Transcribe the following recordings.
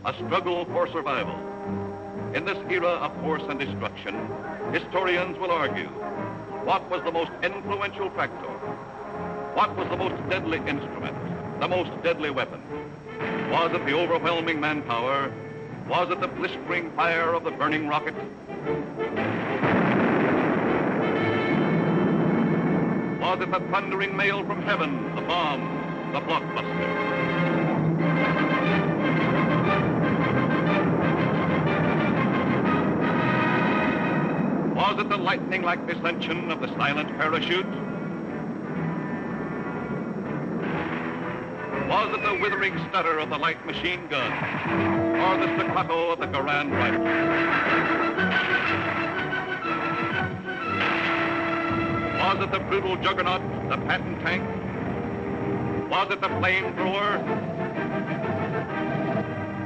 a struggle for survival. In this era of force and destruction, historians will argue, what was the most influential factor? What was the most deadly instrument, the most deadly weapon? Was it the overwhelming manpower? Was it the blistering fire of the burning rocket? Was it the thundering mail from heaven, the bomb, the blockbuster? Was it the lightning-like descension of the silent parachute? Was it the withering stutter of the light machine gun? Or the staccato of the Garand rifle? Was it the brutal juggernaut, the Patton tank? Was it the flamethrower?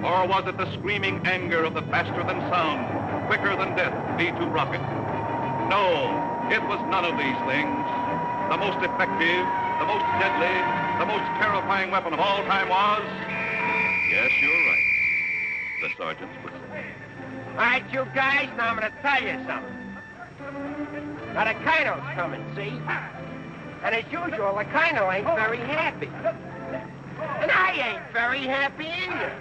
Or was it the screaming anger of the faster-than-sound, quicker-than-death V-2 rocket? No, it was none of these things. The most effective, the most deadly, the most terrifying weapon of all time was... Yes, you're right. The sergeant's whistle. All right, you guys, now I'm going to tell you something. Now, the Colonel's coming, see? And as usual, the Colonel ain't very happy. And I ain't very happy either.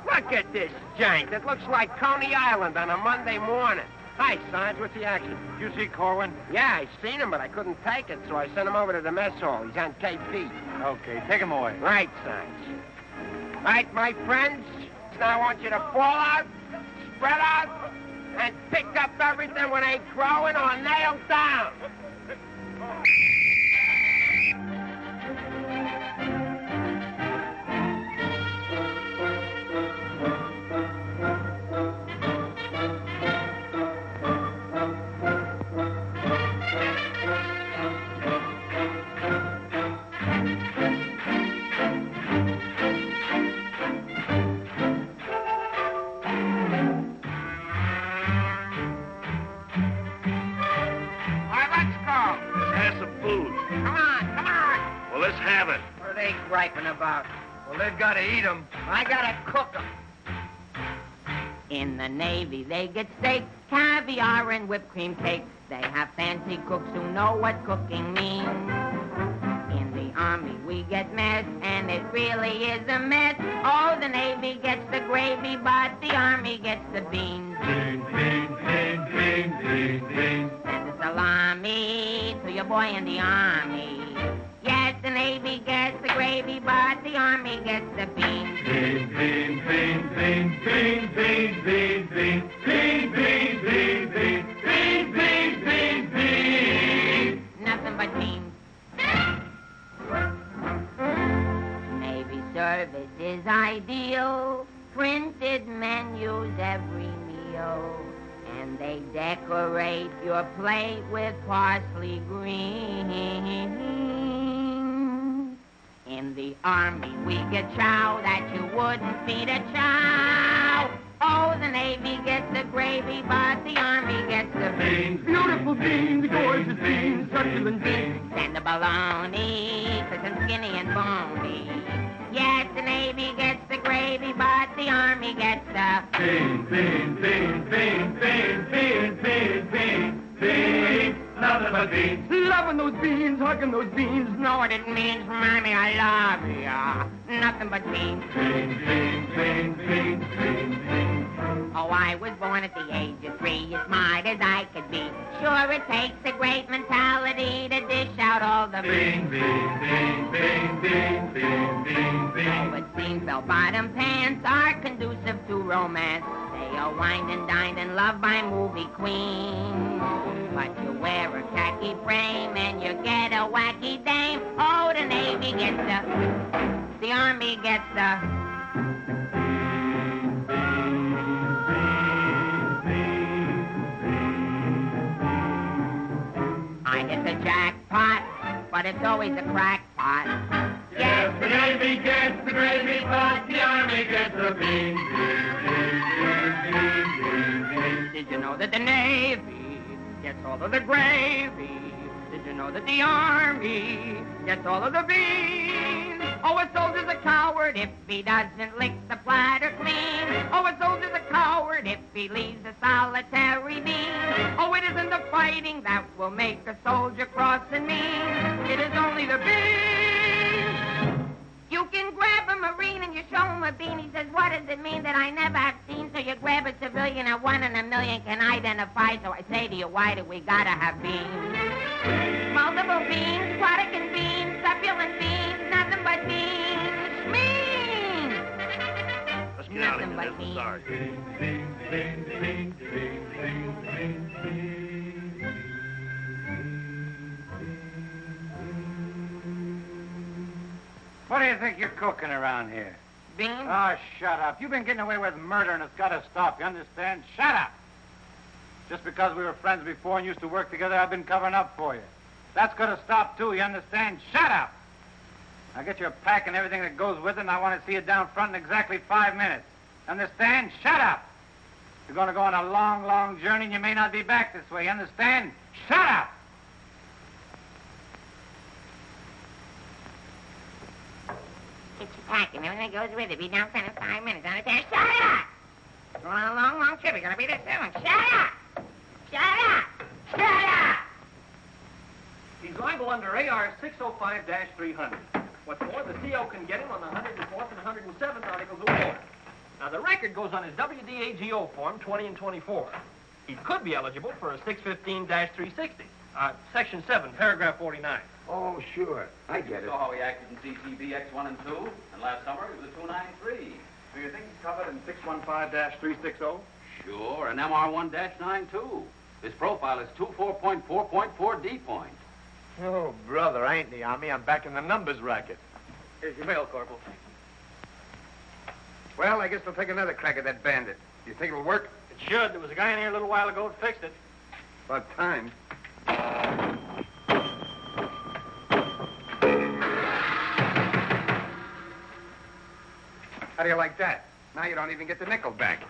Look at this jank. It looks like Coney Island on a Monday morning. Hi, Sarge. What's the action? You see Corwin? Yeah, I seen him, but I couldn't take it, so I sent him over to the mess hall. He's on KP. Okay, take him away. Right, Sarge. All right, my friends. Now I want you to fall out, spread out, and pick up everything when they growing or nailed down. Griping about? Well, they've got to eat them. I gotta cook them. In the Navy, they get steak, caviar, and whipped cream cake. They have fancy cooks who know what cooking means. In the Army, we get mess, and it really is a mess. Oh, the Navy gets the gravy, but the Army gets the beans. Beans, beans, beans, beans, beans, beans. Send a salami to your boy in the Army. Yes, the Navy gets the gravy, but the Army gets the beans. Beans, beans, beans, beans, beans, beans, beans, beans, beans, beans, beans, beans, beans, beans, beans, beans. Nothing but beans. Navy service is ideal. Printed menus every meal. And they decorate your plate with parsley green. In the Army, we get chow that you wouldn't feed a chow. Oh, the Navy gets the gravy, but the Army gets the beans. Beautiful beans, gorgeous beans, succulent beans. And the bologna, cause I'm skinny and bony. Yes, the Navy gets the gravy, but the Army gets the beans, beans, beans, beans, beans, beans, beans, beans, beans. Nothing but beans. Loving those beans, hugging those beans. Know what it means, Mommy, I love ya. Nothing but beans. Beans, beans, beans, beans, beans, beans. Oh, I was born at the age of 3, as smart as I could be. Sure, it takes a great mentality to dish out all the beans, beans, beans, beans, beans, beans, beans, beans. Oh, it seems bell-bottom pants are conducive to romance. They are wined and dined and loved by movie queens. But you wear a khaki frame and you get a wacky dame. Oh, the Navy gets the Army gets the... I hit the jackpot, but it's always a crackpot. Yes, the Navy gets the gravy, but the Army gets the beans. Did you know that the Navy gets all of the gravy? Did you know that the Army gets all of the beans? Oh, a soldier's a coward if he doesn't lick the platter clean. Oh, a soldier's a coward if he leaves a solitary bean. Oh, it isn't the fighting that will make a soldier cross and mean. It is only the beans. You can grab a Marine and you show him a bean. He says, what does it mean that I never have seen? So you grab a civilian and 1 in a million can identify. So I say to you, why do we gotta have beans? Multiple beans, aquatic and beans, succulent beans, nothing but beans. Beans! Let's get out of Nothing here. but This is ours. What do you think you're cooking around here? Beans? Oh, shut up. You've been getting away with murder, and it's got to stop. You understand? Shut up! Just because we were friends before and used to work together, I've been covering up for you. That's got to stop, too. You understand? Shut up! Now get your pack and everything that goes with it, and I want to see you down front in exactly 5 minutes. Understand? Shut up! You're going to go on a long, long journey, and you may not be back this way. You understand? Shut up! Get your pack and everything that goes with it. Be down front in 5 minutes. Understand? Shut up! We're on a long, long trip. We're gonna be there soon. Shut up! Shut up! Shut up! He's liable under AR 605-300. What's more, the CO can get him on the 104th and 107th Articles of War. Now, the record goes on his WDAGO form 20 and 24. He could be eligible for a 615-360. Section 7, paragraph 49. Oh, sure. I get it. saw how he acted in CCB X1 and 2, and last summer he was a 293. Do you think he's covered in 615-360? Sure, and MR1-9 too. His profile is 24.4.4 D point. Oh, brother, I ain't in the Army. I'm back in the numbers racket. Here's your mail, Corporal. Well, I guess we'll take another crack at that bandit. Do you think it'll work? It should. There was a guy in here a little while ago that fixed it. About time. How do you like that? Now you don't even get the nickel back.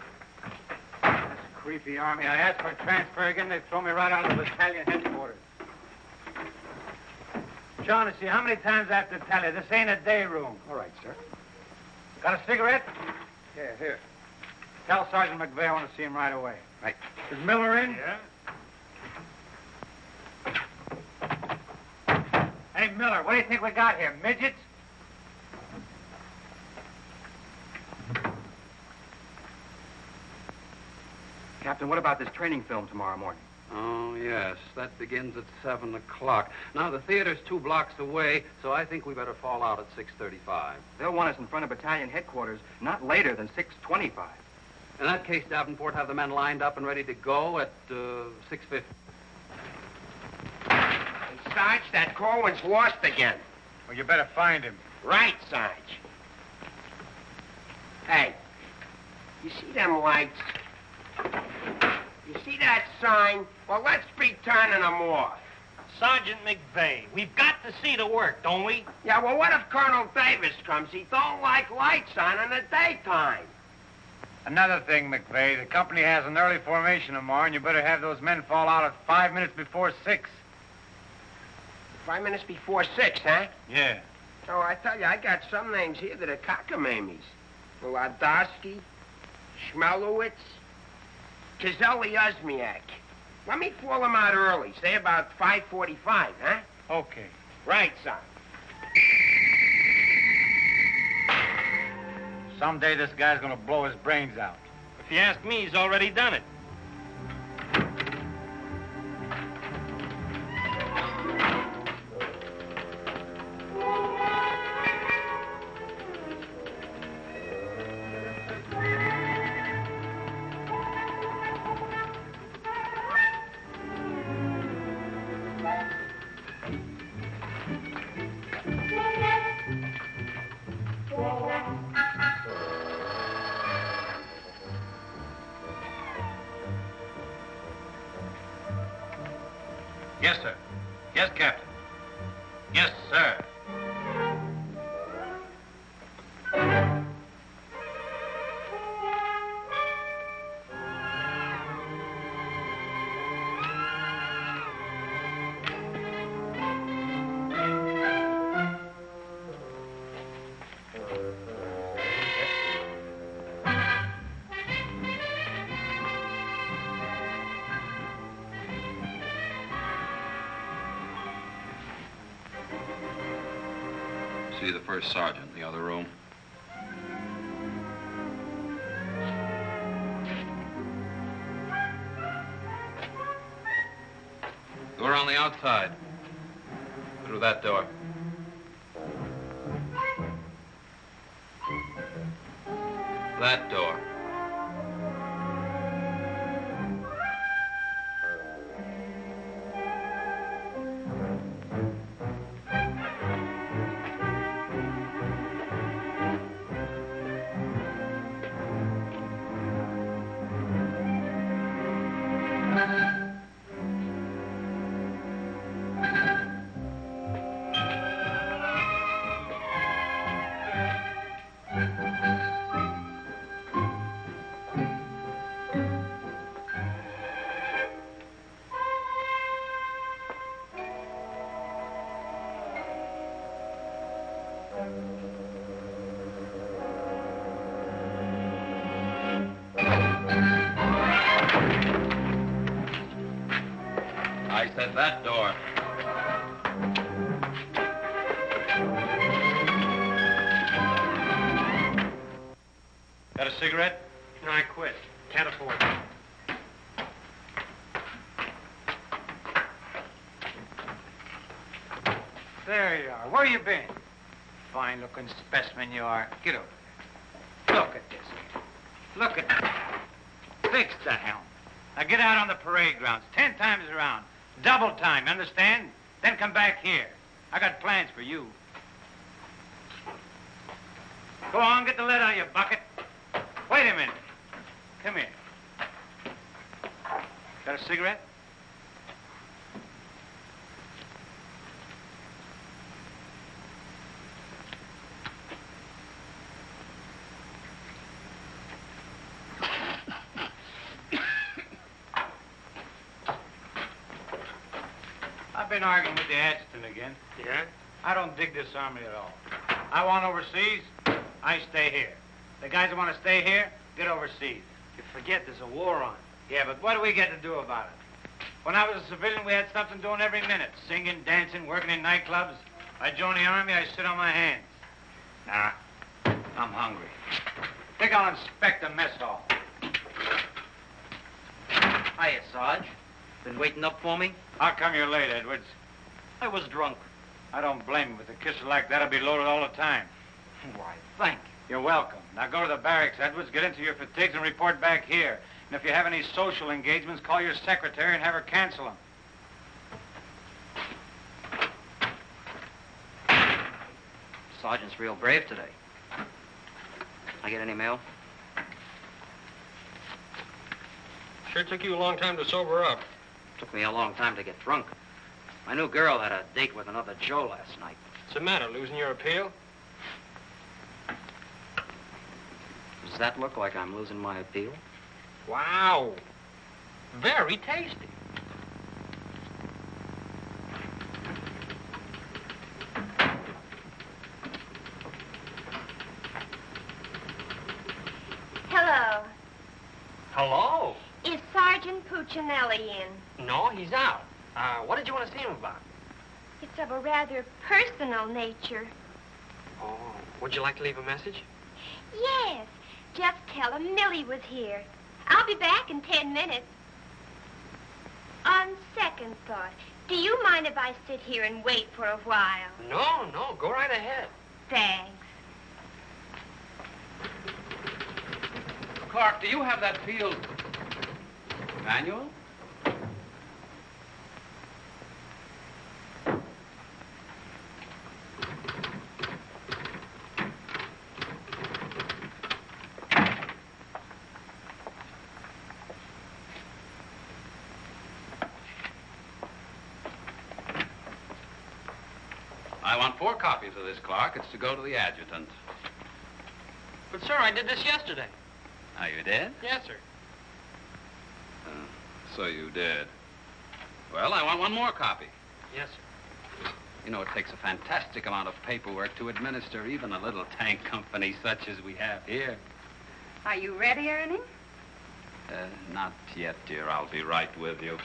That's creepy, Army. I asked for a transfer again. They throw me right out of the battalion headquarters. Shaughnessy, how many times I have to tell you, this ain't a day room. All right, sir. Got a cigarette? Yeah, here. Tell Sergeant McVeigh I want to see him right away. Right. Is Miller in? Yeah. Hey, Miller, what do you think we got here? Midgets? Captain, what about this training film tomorrow morning? Oh, yes, that begins at 7 o'clock. Now, the theater's 2 blocks away, so I think we better fall out at 6:35. They'll want us in front of battalion headquarters not later than 6:25. In that case, Davenport, have the men lined up and ready to go at 6:50. Hey, Sarge, that Corwin's lost again. Well, you better find him. Right, Sarge. Hey, you see them lights? You see that sign? Well, let's be turning them off. Sergeant McVeigh, we've got to see the work, don't we? Yeah, well, what if Colonel Davis comes? He don't like lights on in the daytime. Another thing, McVeigh, the company has an early formation tomorrow, and you better have those men fall out at 5 minutes before 6. 5 minutes before 6, huh? Yeah. Oh, I tell you, I got some names here that are cockamammies. Allardice, Schmelowitz, Kazelli Osmiak. Let me fall them out early, say about 5:45, huh? Okay. Right, son. Someday this guy's gonna blow his brains out. If you ask me, he's already done it. see the first sergeant in the other room. Door on the outside. Through that door. That door. I said that door. Got a cigarette? No, I quit. Can't afford it. There you are. Where you been? Fine-looking specimen you are. Get over there. Look at this. Look at that. Fix the helm. Now get out on the parade grounds 10 times around. Double time, understand? Then come back here. I got plans for you. Go on, get the lead out of your bucket. Wait a minute. Come here. Got a cigarette? I've been arguing with the adjutant again. Yeah? I don't dig this army at all. I want overseas, I stay here. The guys that want to stay here, get overseas. You forget there's a war on. Yeah, but what do we get to do about it? When I was a civilian, we had something doing every minute. Singing, dancing, working in nightclubs. I joined the army, I sit on my hands. Nah, I'm hungry. Think I'll inspect the mess hall. Hiya, Sarge. Been waiting up for me? How come you're late, Edwards? I was drunk. I don't blame you. With a kiss like that, I'll be loaded all the time. Why, thank you. You're welcome. Now go to the barracks, Edwards, get into your fatigues and report back here. And if you have any social engagements, call your secretary and have her cancel them. Sergeant's real brave today. I get any mail? Sure took you a long time to sober up. Took me a long time to get drunk. My new girl had a date with another Joe last night. What's the matter, losing your appeal? Does that look like I'm losing my appeal? Wow. Very tasty. Hello. Hello. Is Sergeant Puccinelli in? No, he's out. What did you want to see him about? It's of a rather personal nature. Oh, would you like to leave a message? Yes. Just tell him Millie was here. I'll be back in 10 minutes. On second thought, do you mind if I sit here and wait for a while? No, go right ahead. Thanks. Clark, do you have that field manual? I want 4 copies of this, Clark. It's to go to the adjutant. But, sir, I did this yesterday. Oh, you did? Yes, sir. So you did. Well, I want 1 more copy. Yes, sir. You know, it takes a fantastic amount of paperwork to administer even a little tank company such as we have here. Are you ready, Ernie? Not yet, dear. I'll be right with you.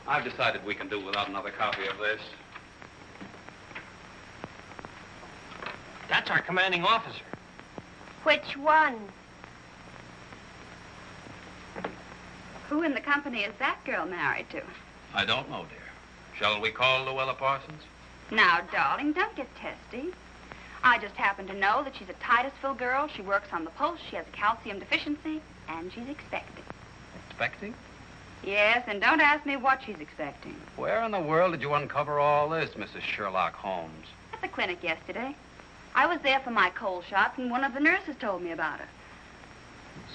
I've decided we can do without another copy of this. That's our commanding officer. Which one? Who in the company is that girl married to? I don't know, dear. Shall we call Luella Parsons? Now, darling, don't get testy. I just happen to know that she's a Titusville girl. She works on the post. She has a calcium deficiency, and she's expecting. Expecting? Yes, and don't ask me what she's expecting. Where in the world did you uncover all this, Mrs. Sherlock Holmes? At the clinic yesterday. I was there for my cold shots, and one of the nurses told me about her.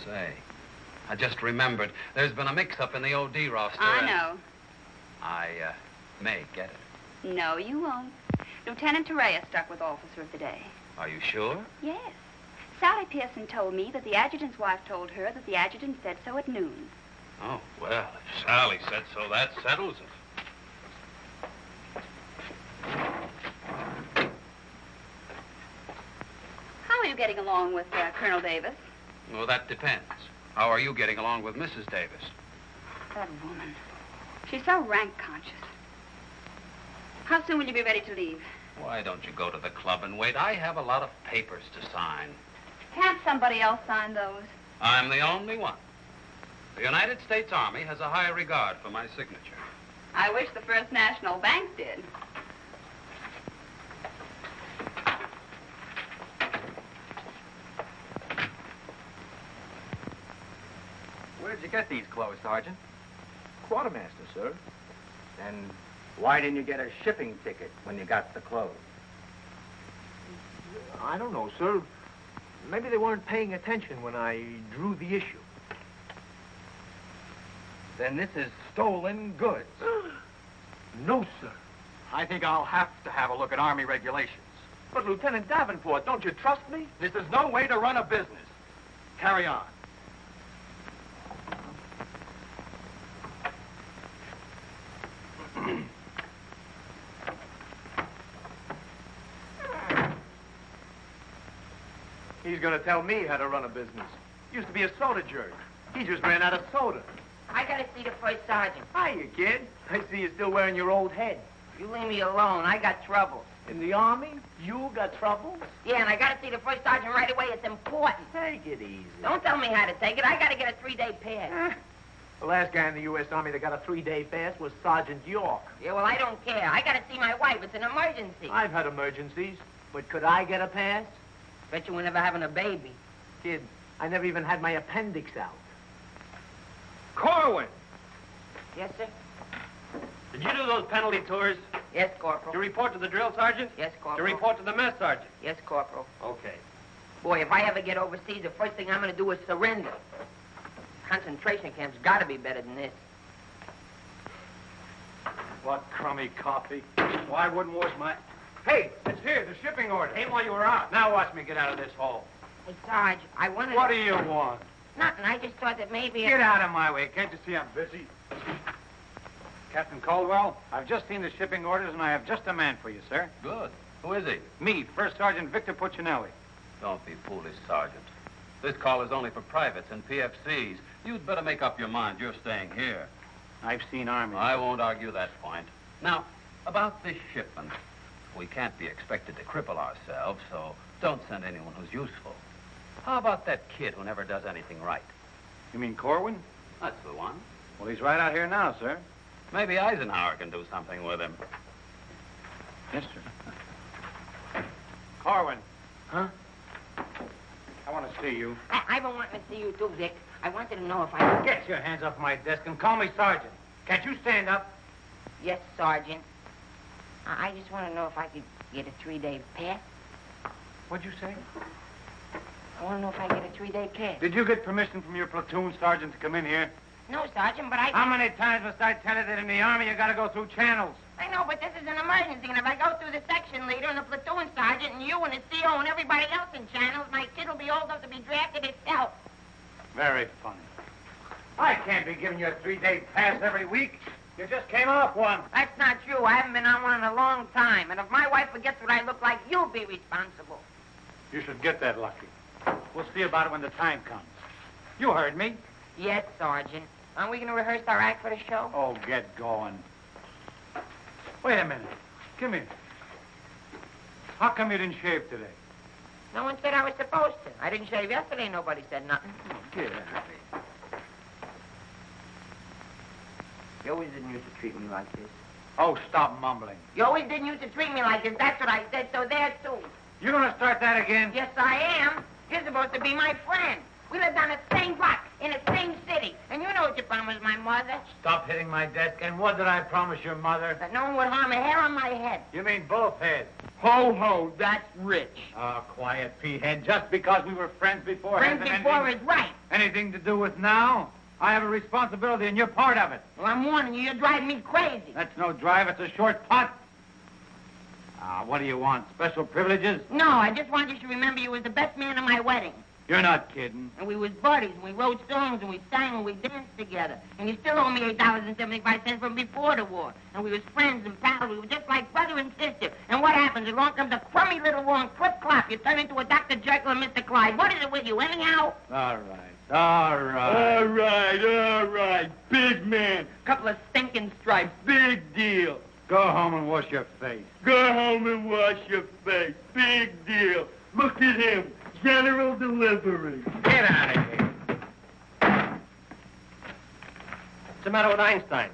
Say, I just remembered. There's been a mix-up in the OD roster. I know. I may get it. No, you won't. Lieutenant Torreya stuck with Officer of the Day. Are you sure? Yes. Sally Pearson told me that the adjutant's wife told her that the adjutant said so at noon. Oh, well, if Sally said so, that settles it. How are you getting along with Colonel Davis? Well, that depends. How are you getting along with Mrs. Davis? That woman. She's so rank-conscious. How soon will you be ready to leave? Why don't you go to the club and wait? I have a lot of papers to sign. Can't somebody else sign those? I'm the only one. The United States Army has a high regard for my signature. I wish the First National Bank did. Where'd you get these clothes, Sergeant? Quartermaster, sir. And why didn't you get a shipping ticket when you got the clothes? I don't know, sir. Maybe they weren't paying attention when I drew the issue. Then this is stolen goods. No, sir. I think I'll have to have a look at Army regulations. But, Lieutenant Davenport, don't you trust me? This is no way to run a business. Carry on. He's going to tell me how to run a business. Used to be a soda jerk. He just ran out of soda. I gotta see the first sergeant. Hiya, kid. I see you're still wearing your old head. You leave me alone. I got trouble. In the Army? You got trouble? Yeah, and I gotta see the first sergeant right away. It's important. Take it easy. Don't tell me how to take it. I gotta get a 3-day pass. The last guy in the U.S. Army that got a 3-day pass was Sergeant York. Yeah, well, I don't care. I gotta see my wife. It's an emergency. I've had emergencies, but could I get a pass? Bet you were never having a baby. Kid, I never even had my appendix out. Corwin! Yes, sir? Did you do those penalty tours? Yes, Corporal. To report to the drill sergeant? Yes, To Corporal. report to the mess sergeant? Yes, Corporal. Okay. Boy, if I ever get overseas, the first thing I'm gonna do is surrender. Concentration camp's gotta be better than this. What crummy coffee. Why wouldn't wash my... Hey, it's here, the shipping order. Came while you were out. Now watch me get out of this hole. Hey, Sarge, I wanted What to... do you want? Nothing. I just thought that maybe... Get out of my way. Can't you see I'm busy? Captain Caldwell, I've just seen the shipping orders, and I have just a man for you, sir. Good. Who is he? Me, First Sergeant Victor Puccinelli. Don't be foolish, Sergeant. This call is only for privates and PFCs. You'd better make up your mind. You're staying here. I've seen Army. I won't argue that point. Now, about this shipment. We can't be expected to cripple ourselves, so don't send anyone who's useful. How about that kid who never does anything right? You mean Corwin? That's the one. Well, he's right out here now, sir. Maybe Eisenhower can do something with him. Yes, sir. Corwin. Huh? I want to see you. I've been wanting to see you too, Vic. I wanted to know if I... Get your hands off my desk and call me Sergeant. Can't you stand up? Yes, Sergeant. I just want to know if I could get a 3-day pass. What'd you say? I want to know if I get a 3-day pass. Did you get permission from your platoon sergeant to come in here? No, Sergeant, but I... How many times must I tell you that in the Army you got to go through channels? I know, but this is an emergency, and if I go through the section leader and the platoon sergeant and you and the CO and everybody else in channels, my kid will be old enough to be drafted itself. Very funny. I can't be giving you a 3-day pass every week. You just came off one. That's not true. I haven't been on one in a long time, and if my wife forgets what I look like, you'll be responsible. You should get that lucky. We'll see about it when the time comes. You heard me. Yes, Sergeant. Aren't we going to rehearse our act for the show? Oh, get going. Wait a minute. Come here. How come you didn't shave today? No one said I was supposed to. I didn't shave yesterday. Nobody said nothing. Get out of here. You always didn't used to treat me like this. Oh, stop mumbling. You always didn't used to treat me like this. That's what I said, so there, too. You gonna start that again? Yes, I am. You're supposed to be my friend. We lived on the same block, in the same city. And you know what you promised my mother. Stop hitting my desk. And what did I promise your mother? That no one would harm a hair on my head. You mean both heads? Ho, ho, that's rich. Oh, quiet, P-head. Just because we were friends before... Friends before is right. Anything to do with now? I have a responsibility, and you're part of it. Well, I'm warning you. You're driving me crazy. That's no drive. It's a short putt. What do you want? Special privileges? No, I just want you to remember you was the best man at my wedding. You're not kidding. And we was buddies, and we wrote songs, and we sang, and we danced together. And you still owe me $8.75 from before the war. And we was friends and pals. We were just like brother and sister. And what happens? Along comes a crummy little war and clip-clop. You turn into a Dr. Jekyll and Mr. Clyde. What is it with you, anyhow? All right. Big man. Couple of stinking stripes. Big deal. Go home and wash your face. Go home and wash your face. Big deal. Look at him. General delivery. Get out of here. What's the matter with Einstein?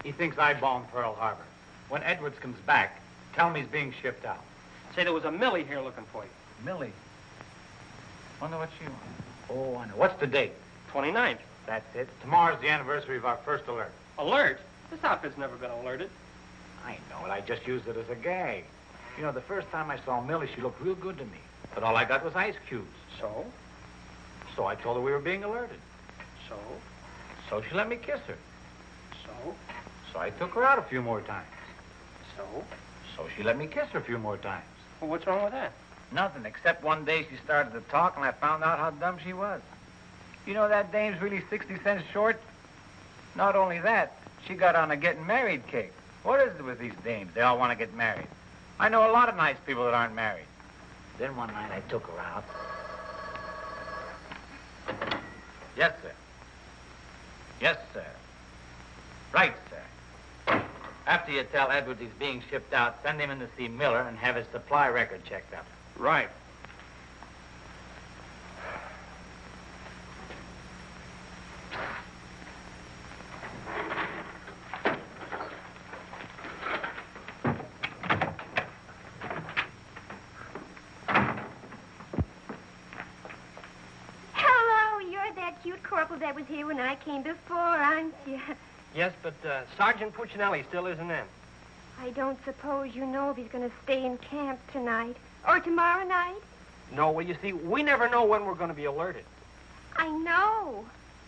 He thinks I bombed Pearl Harbor. When Edwards comes back, tell him he's being shipped out. Say there was a Millie here looking for you. Millie? Wonder what she wants. Oh, I know. What's the date? 29th. That's it. Tomorrow's the anniversary of our first alert. Alert? This outfit's never been alerted. I know it. I just used it as a gag. You know, the first time I saw Millie, she looked real good to me. But all I got was ice cubes. So? So I told her we were being alerted. So? So she let me kiss her. So? So I took her out a few more times. So? So she let me kiss her a few more times. Well, what's wrong with that? Nothing, except one day she started to talk and I found out how dumb she was. You know that dame's really 60 cents short? Not only that, she got on a getting married kick. What is it with these dames? They all want to get married. I know a lot of nice people that aren't married. Then one night I took her out. Yes, sir. Yes, sir. Right, sir. After you tell Edwards he's being shipped out, send him in to see Miller and have his supply record checked up. Right. Corporal that was here when I came before, aren't you? Yes, but Sergeant Puccinelli still isn't in. I don't suppose you know if he's going to stay in camp tonight or tomorrow night? No, well, you see, we never know when we're going to be alerted. I know.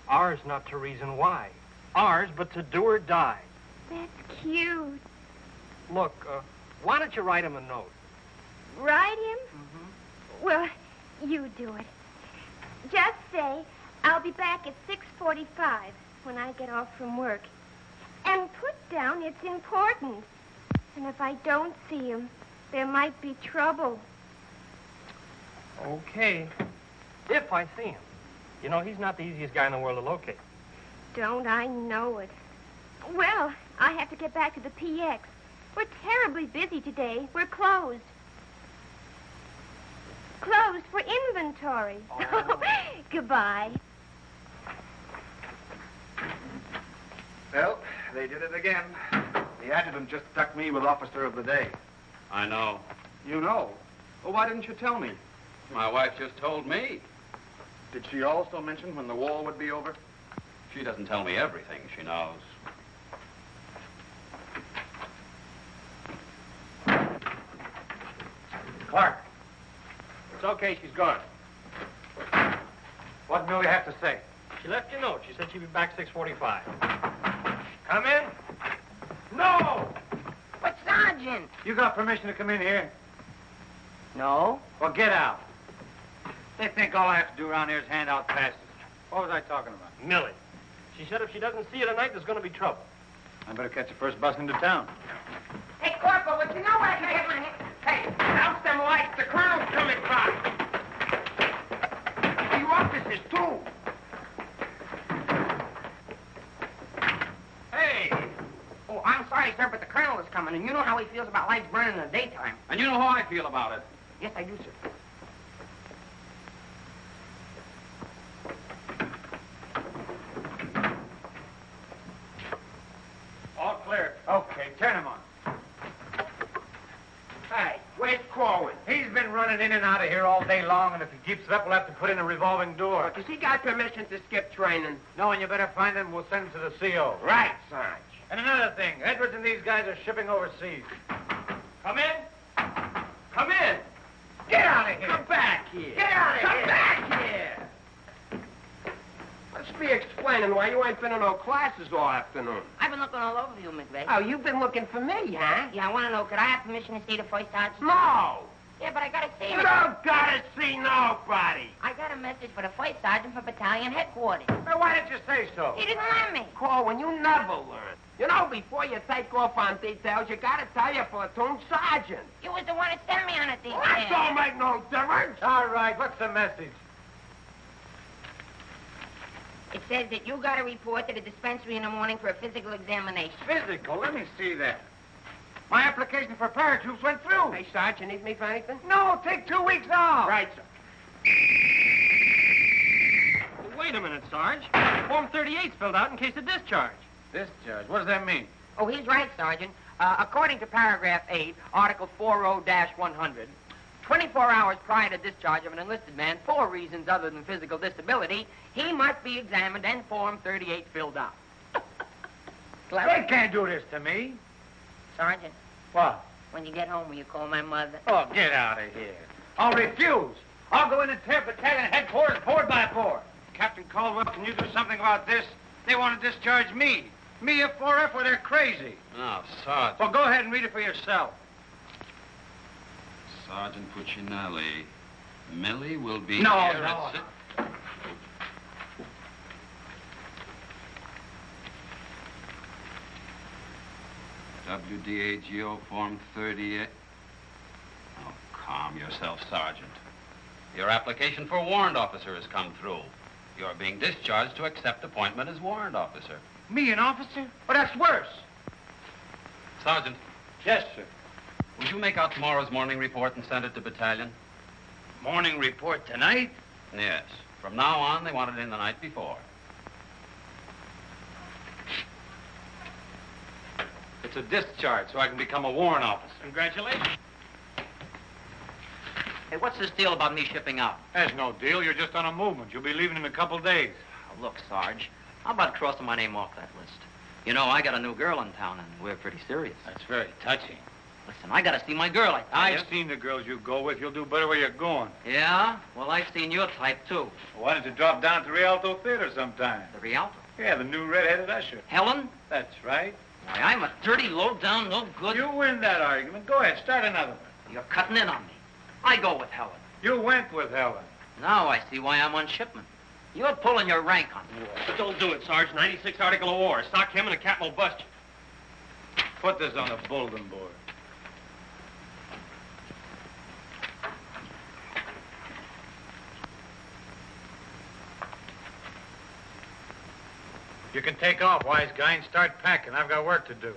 Ours not to reason why. Ours, but to do or die. That's cute. Look, why don't you write him a note? Write him? Mm-hmm. Well, you do it. Just say, I'll be back at 6:45 when I get off from work. And put down it's important. And if I don't see him, there might be trouble. Okay. If I see him. You know, he's not the easiest guy in the world to locate. Don't I know it? Well, I have to get back to the PX. We're terribly busy today. We're closed. Closed for inventory. Oh. Goodbye. Well, they did it again. The adjutant just stuck me with Officer of the Day. I know. You know? Well, why didn't you tell me? My wife just told me. Did she also mention when the war would be over? She doesn't tell me everything she knows. Clark. It's okay, she's gone. What did Millie have to say? She left you a note. She said she'd be back 6:45. Come in. No! But, Sergeant! You got permission to come in here? No. Well, get out. They think all I have to do around here is hand out passes. What was I talking about? Millie. She said if she doesn't see you tonight, there's going to be trouble. I better catch the first bus into town. Hey, Corporal, would you know what I can get my hand? Hey, douse them lights. The colonel's coming by. You officers, too. Hey! Oh, I'm sorry, sir, but the colonel is coming, and you know how he feels about lights burning in the daytime. And you know how I feel about it. Yes, I do, sir. running in and out of here all day long, and if he keeps it up, we'll have to put in a revolving door. Does he got permission to skip training? No, and you better find him. We'll send him to the CO. Right, Sarge. And another thing, Edwards and these guys are shipping overseas. Come in. Come in. Get out of here. Come back here. Get out of here. Come back here. Let's be explaining why you ain't been in no classes all afternoon. I've been looking all over you, McVeigh. Oh, you've been looking for me, huh? Yeah, I want to know, could I have permission to see the first sergeant? No. Yeah, but I got to see You him. don't gotta see nobody. I got a message for the first sergeant for battalion headquarters. Now, why didn't you say so? He didn't let me. Corwin, you never learn. You know, before you take off on details, you gotta tell your platoon sergeant. You was the one that sent me on a detail. That don't make no difference. All right, what's the message? It says that you got to report to the dispensary in the morning for a physical examination. Physical? Let me see that. My application for paratroops went through. Hey, Sarge, you need me for anything? No, take 2 weeks off. Right, sir. Well, wait a minute, Sarge. Form 38's filled out in case of discharge. Discharge? What does that mean? Oh, he's right, Sergeant. According to paragraph 8, Article 40-100, 24 hours prior to discharge of an enlisted man for reasons other than physical disability, he must be examined and Form 38 filled out. They can't do this to me. Sergeant, What? when you get home, will you call my mother? Oh, get out of here. I'll refuse. I'll go in and tear battalion headquarters board by board. Captain Caldwell, can you do something about this? They want to discharge me. Me, a 4F, where they're crazy. Now, Sergeant. Well, go ahead and read it for yourself. Sergeant Puccinelli. Millie will be No, here no. at six. WDAGO Form 38. Oh, calm yourself, Sergeant. Your application for warrant officer has come through. You're being discharged to accept appointment as warrant officer. Me, an officer? Well, that's worse. Sergeant, Yes, sir. will you make out tomorrow's morning report and send it to battalion? Morning report tonight? Yes. From now on, they want it in the night before. It's a discharge, so I can become a warrant officer. Congratulations. Hey, what's this deal about me shipping out? There's no deal. You're just on a movement. You'll be leaving in a couple days. Oh, look, Sarge, how about crossing my name off that list? You know, I got a new girl in town, and we're pretty serious. That's very touching. Listen, I gotta see my girl, I tell you. I've seen the girls you go with. You'll do better where you're going. Yeah? Well, I've seen your type, too. Why don't you drop down to Rialto Theater sometime? The Rialto. Yeah, the new red-headed usher. Helen? That's right. Why, I'm a dirty, low-down, no good... You win that argument. Go ahead, start another one. You're cutting in on me. I go with Helen. You went with Helen. Now I see why I'm on shipment. You're pulling your rank on me. Don't do it, Sarge. 96 Article of War. Sock him and the captain will bust you. Put this on the bulletin board. You can take off, wise guy, and start packing. I've got work to do.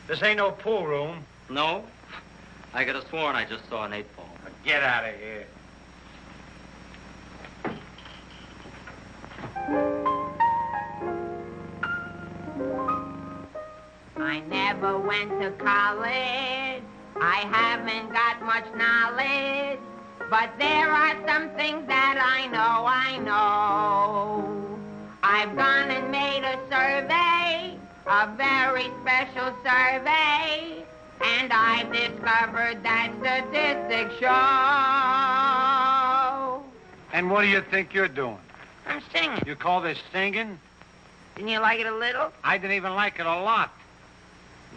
This ain't no pool room. No? I could have sworn I just saw an 8-ball. Now get out of here. I never went to college. I haven't got much knowledge. But there are some things that I know. I've gone and made a survey, a very special survey, and I've discovered that statistics show. And what do you think you're doing? I'm singing. You call this singing? Didn't you like it a little? I didn't even like it a lot.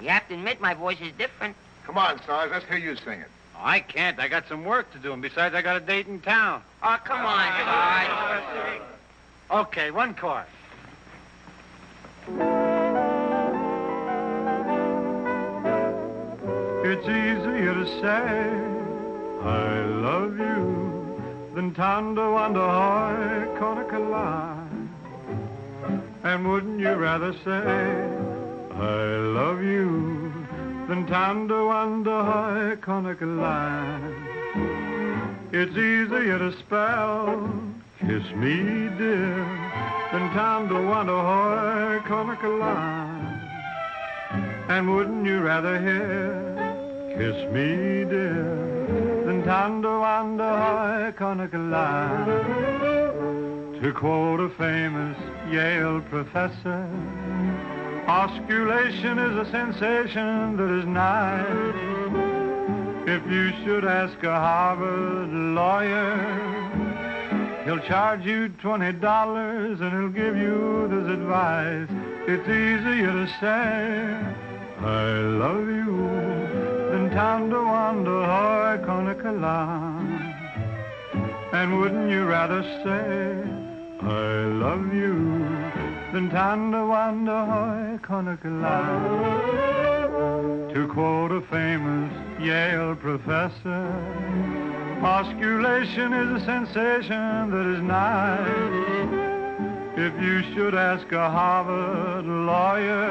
You have to admit my voice is different. Come on, Sarge, let's hear you sing it. Oh, I can't. I got some work to do, and besides, I got a date in town. Oh, come on, Sarge. Okay, one chord. It's easier to say I love you than tanda wanda hoy konakalai. And wouldn't you rather say I love you than tanda wanda hoy konakalai? It's easier to spell kiss me dear than tanda wanda hoy konakalai. And wouldn't you rather hear kiss me, dear, den Tandawanda Konakalai. To quote a famous Yale professor, osculation is a sensation that is nice. If you should ask a Harvard lawyer, he'll charge you $20 and he'll give you this advice. It's easier to say, I love you, than Tandawanda Hoy Konakala. And wouldn't you rather say, I love you, than Tandawanda Hoy Konakala? To quote a famous Yale professor, osculation is a sensation that is nice. If you should ask a Harvard lawyer,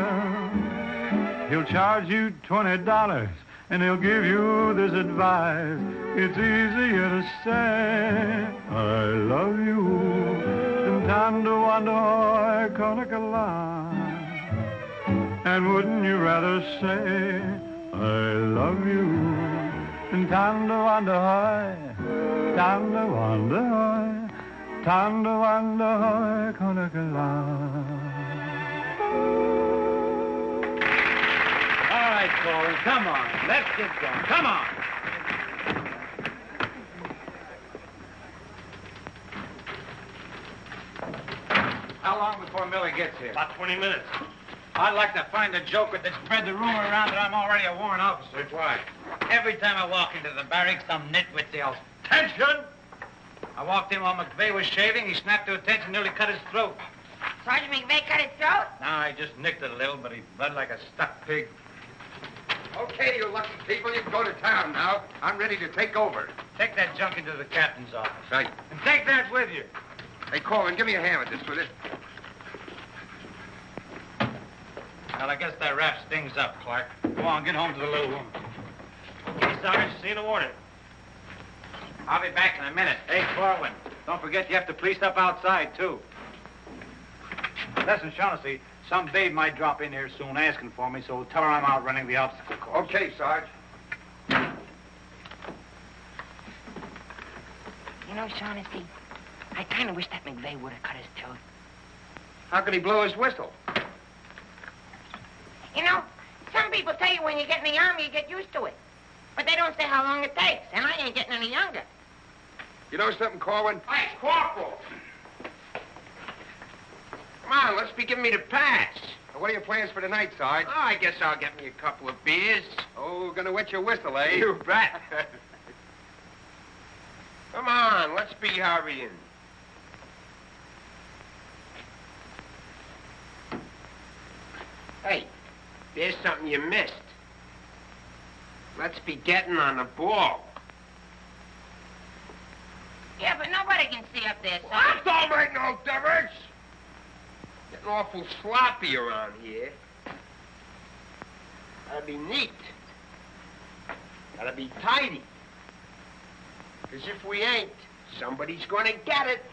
he'll charge you $20 and he'll give you this advice. It's easier to say, I love you, than Tandawanda Hoy Konakala. And wouldn't you rather say, I love you, than Tandawanda Hoy, Tandawanda Hoy, Tandawanda Hoy Konakala. All right, Colin, come on. Let's get going. Come on. How long before Millie gets here? About 20 minutes. I'd like to find a joker that spread the rumor around that I'm already a warrant officer. Why? Every time I walk into the barracks, some nitwit yells, "Attention!" I walked in while McVeigh was shaving. He snapped to attention, nearly cut his throat. Sergeant McVeigh cut his throat? No, I just nicked it a little, but he bled like a stuck pig. Okay, you lucky people, you can go to town now. I'm ready to take over. Take that junk into the captain's office. Right. And take that with you. Hey, Colin, give me a hand with this, will you? Well, I guess that wraps things up, Clark. Go on, get home to the little woman. Okay, Sarge, see you in the morning. I'll be back in a minute. Hey, Corwin, don't forget you have to police up outside, too. Listen, Shaughnessy, some babe might drop in here soon asking for me, so tell her I'm out running the obstacle course. Okay, Sarge. You know, Shaughnessy, I kind of wish that McVeigh would have cut his throat. How can he blow his whistle? You know, some people tell you when you get in the army, you get used to it. But they don't say how long it takes, and I ain't getting any younger. You know something, Corwin? Hey, Corporal! Come on, let's be giving me the pass. What are your plans for tonight, Sarge? Oh, I guess I'll get me a couple of beers. Oh, gonna wet your whistle, eh? You bet. Come on, let's be hurrying. Hey, there's something you missed. Let's be getting on the ball. Yeah, but nobody can see up there, son. That don't make no difference. Getting awful sloppy around here. Gotta be neat. Gotta be tidy. Because if we ain't, somebody's gonna get it.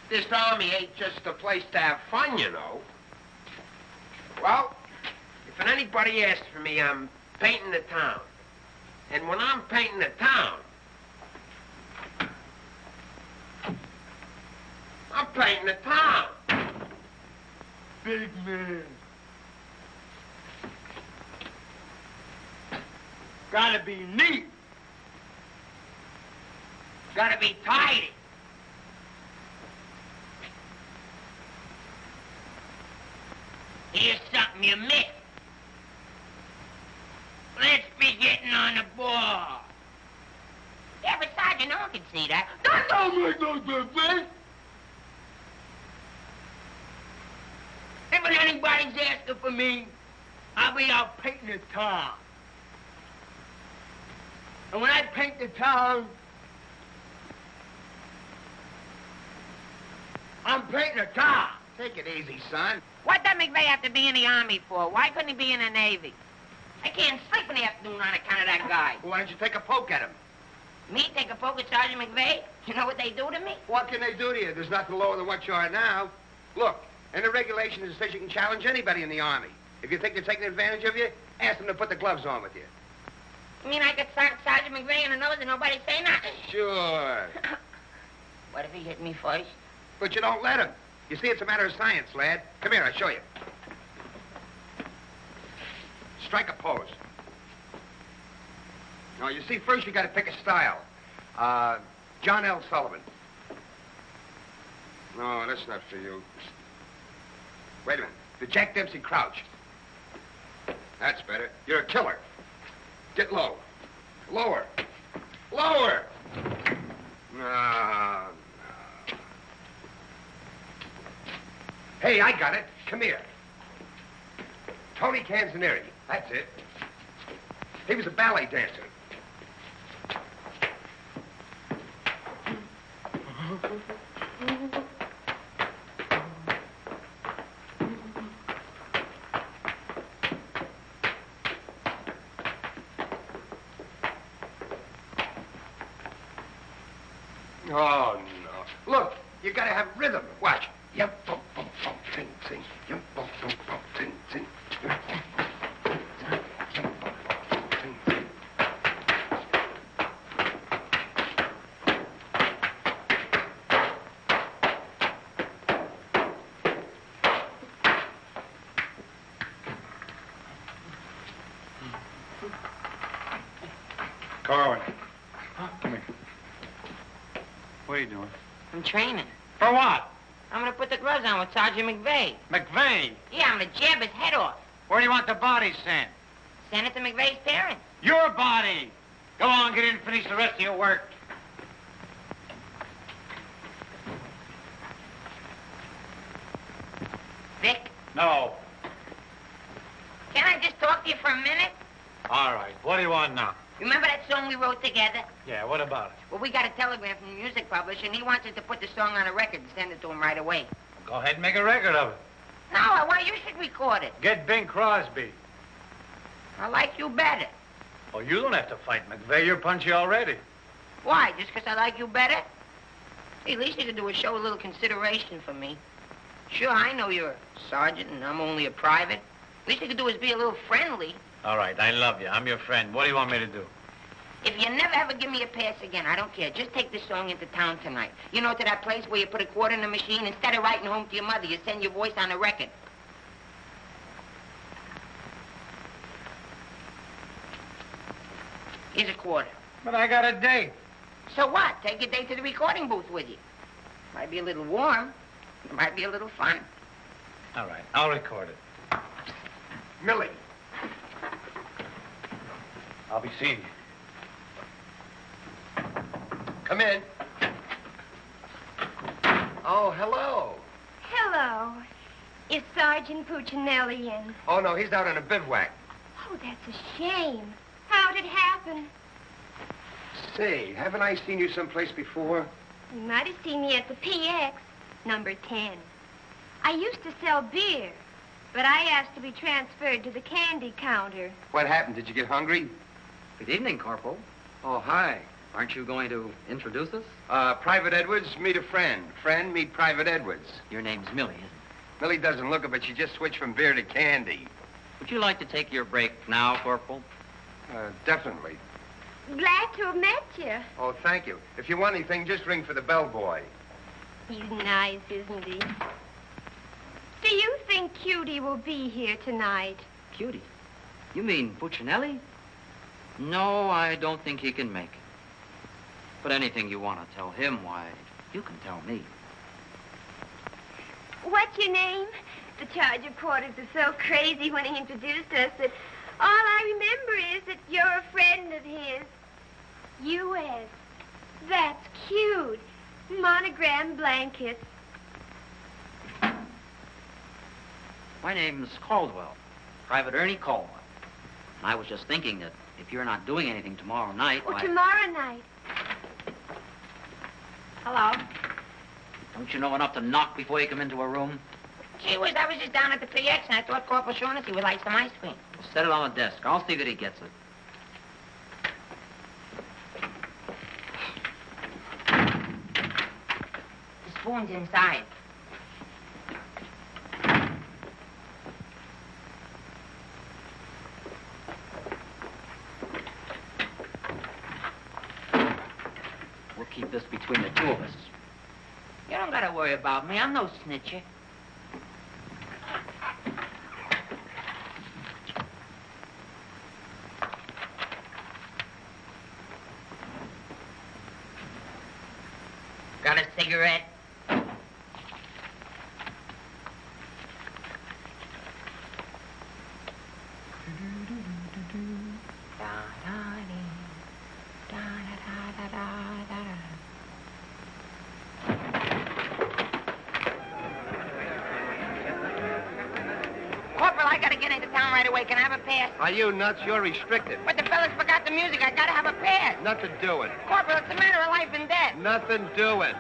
This army ain't just a place to have fun, you know. Well, if anybody asks for me, I'm painting the town. And when I'm painting the town, I'm painting the town. Big man. Gotta be neat. Gotta be tidy. Here's something you missed. Let's be getting on the ball. Yeah, but Sergeant, no one can see that. That don't make no difference. If anybody's asking for me, I'll be out painting the town. And when I paint the town, I'm painting the town. Take it easy, son. What does McVeigh have to be in the Army for? Why couldn't he be in the Navy? I can't sleep in the afternoon on account of that guy. Well, why don't you take a poke at him? Me take a poke at Sergeant McVeigh? You know what they do to me? What can they do to you? There's nothing lower than what you are now. Look, in the regulations, it says you can challenge anybody in the Army. If you think they're taking advantage of you, ask them to put the gloves on with you. You mean I could start Sergeant McVeigh in the nose and nobody say nothing? Sure. What if he hit me first? But you don't let him. You see, it's a matter of science, lad. Come here, I'll show you. Strike a pose. Now, you see, first you got to pick a style. John L. Sullivan. No, that's not for you. Wait a minute. The Jack Dempsey Crouch. That's better. You're a killer. Get low. Lower. Lower. No. Hey, I got it. Come here. Tony Canzanieri. That's it. He was a ballet dancer. Oh, no. Look, you gotta have rhythm. Watch. Yep, bump, bump, bump, ting, ting. Yep, bump, bump, bump, ting, ting. Yep, bump, bump, ting, ting. Corwin. Come here. What are you doing? I'm training. For what? I'm gonna put the gloves on with Sergeant McVeigh. McVeigh? Yeah, I'm gonna jab his head off. Where do you want the body sent? Send it to McVeigh's parents. Your body! Go on, get in and finish the rest of your work. Vic, No. can I just talk to you for a minute? All right. What do you want now? Remember that song we wrote together? Yeah, what about it? Well, we got a telegram from the music publisher, and he wants us to put the song on a record and send it to him right away. Go ahead and make a record of it. No, I want you should record it. Get Bing Crosby. I like you better. Oh, you don't have to fight McVeigh. You're punchy already. Why? Just because I like you better? Hey, at least you could do is show a little consideration for me. Sure, I know you're a sergeant and I'm only a private. At least you could do is be a little friendly. All right, I love you. I'm your friend. What do you want me to do? If you never ever give me a pass again, I don't care. Just take this song into town tonight. You know, to that place where you put a quarter in the machine. Instead of writing home to your mother, you send your voice on a record. Here's a quarter. But I got a date. So what? Take your date to the recording booth with you. Might be a little warm. It might be a little fun. All right, I'll record it. Millie. I'll be seeing you. Come in. Oh, hello. Hello. Is Sergeant Puccinelli in? Oh, no, he's out on a bivouac. Oh, that's a shame. How'd it happen? Say, haven't I seen you someplace before? You might have seen me at the PX, number 10. I used to sell beer, but I asked to be transferred to the candy counter. What happened? Did you get hungry? Good evening, Corporal. Oh, hi. Aren't you going to introduce us? Private Edwards, meet a friend. Friend, meet Private Edwards. Your name's Millie, isn't it? Millie doesn't look it, but she just switched from beer to candy. Would you like to take your break now, Corporal? Definitely. Glad to have met you. Oh, thank you. If you want anything, just ring for the bellboy. He's nice, isn't he? Do you think Cutie will be here tonight? Cutie? You mean Puccinelli? No, I don't think he can make it. But anything you want to tell him, why, you can tell me. What's your name? The charge of quarters was so crazy when he introduced us that all I remember is that you're a friend of his. U.S. That's cute. Monogram blankets. My name's Caldwell, Private Ernie Caldwell. And I was just thinking that if you're not doing anything tomorrow night, Oh, why... tomorrow night. Hello. Don't you know enough to knock before you come into a room? Gee whiz, I was just down at the PX and I thought Corporal Shaughnessy would like some ice cream. Set it on the desk. I'll see that he gets it. The spoon's inside. We'll keep this between the two of us. You don't gotta worry about me. I'm no snitcher. Got a cigarette? Corporal, I gotta get into town right away. Can I have a pass? Are you nuts? You're restricted. But the fellas forgot the music. I gotta have a pass. Nothing doing. Corporal, it's a matter of life and death. Nothing doing.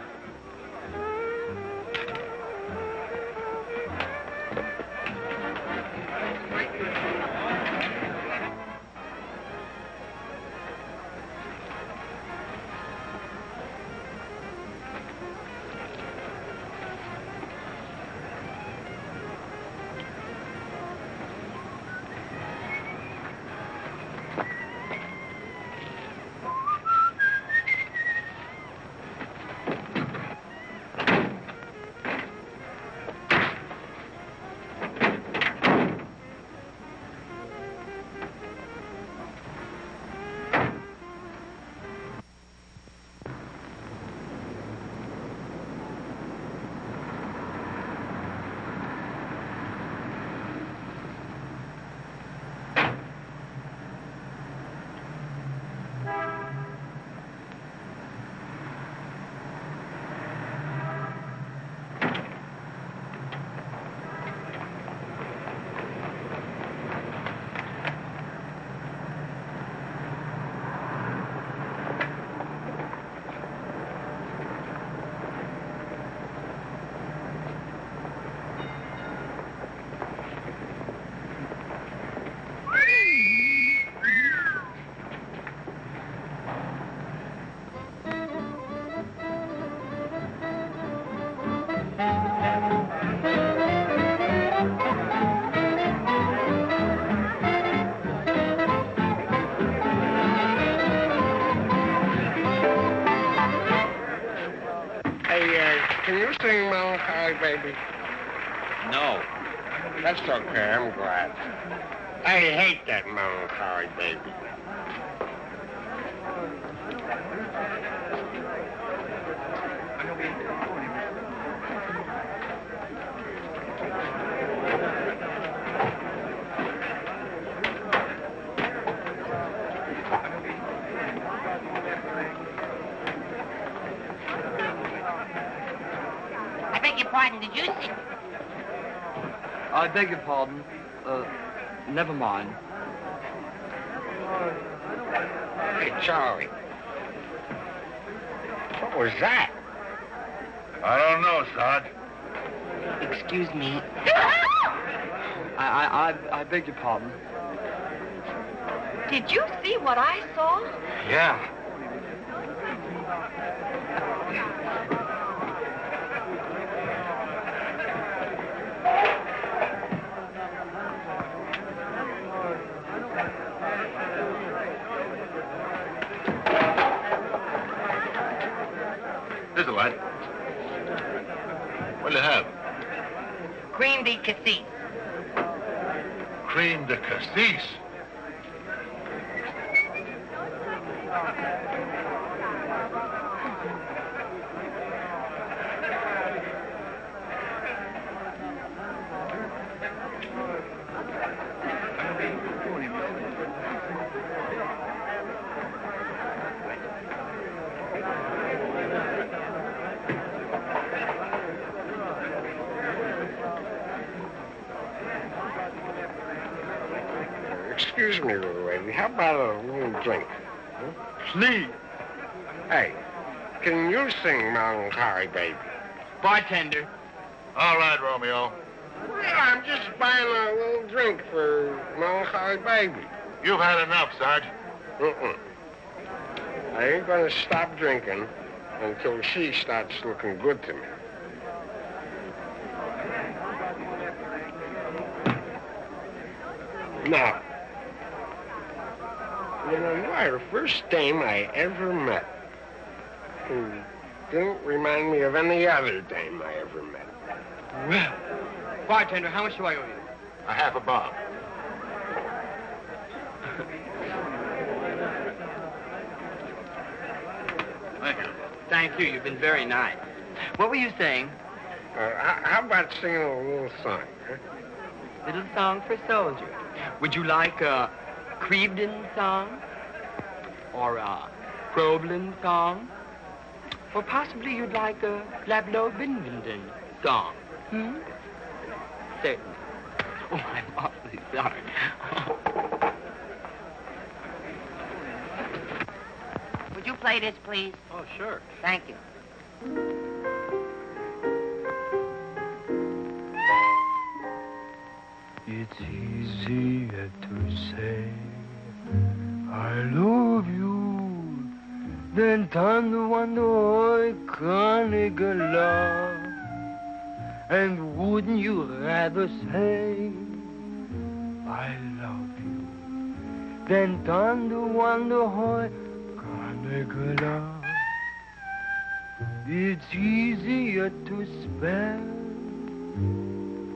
Can you sing Melancholy Baby? No. That's okay, I'm glad. I hate that Melancholy Baby. Pardon, did you sing? I beg your pardon. Never mind. Hey, Charlie. What was that? I don't know, Sarge. Excuse me. I beg your pardon. Did you see what I saw? Yeah. Here's a light. What'll you have? Cream de cassis. Cream de cassis. Excuse me, little lady. How about a little drink? Please. Hey, can you sing Melancholy Baby? Bartender. All right, Romeo. Yeah, I'm just buying a little drink for Melancholy Baby. You've had enough, Sarge. I ain't gonna stop drinking until she starts looking good to me. Now, you know, you are the first dame I ever met. Didn't remind me of any other dame I ever met. Well, bartender, how much do I owe you? A half a bob. Thank you. Thank you. You've been very nice. What were you saying? How about singing a little song, huh? Little song for soldier. Would you like a Crevedon song? Or a Problem song? Or possibly you'd like a Lablo Bindenden song? Certainly. Oh, I'm awfully sorry. Would you play this, please? Oh, sure. Thank you. It's easier to say I love you than to wonder I can't love. And wouldn't you rather say I love you than to wonder how I can't love? It's easier to spell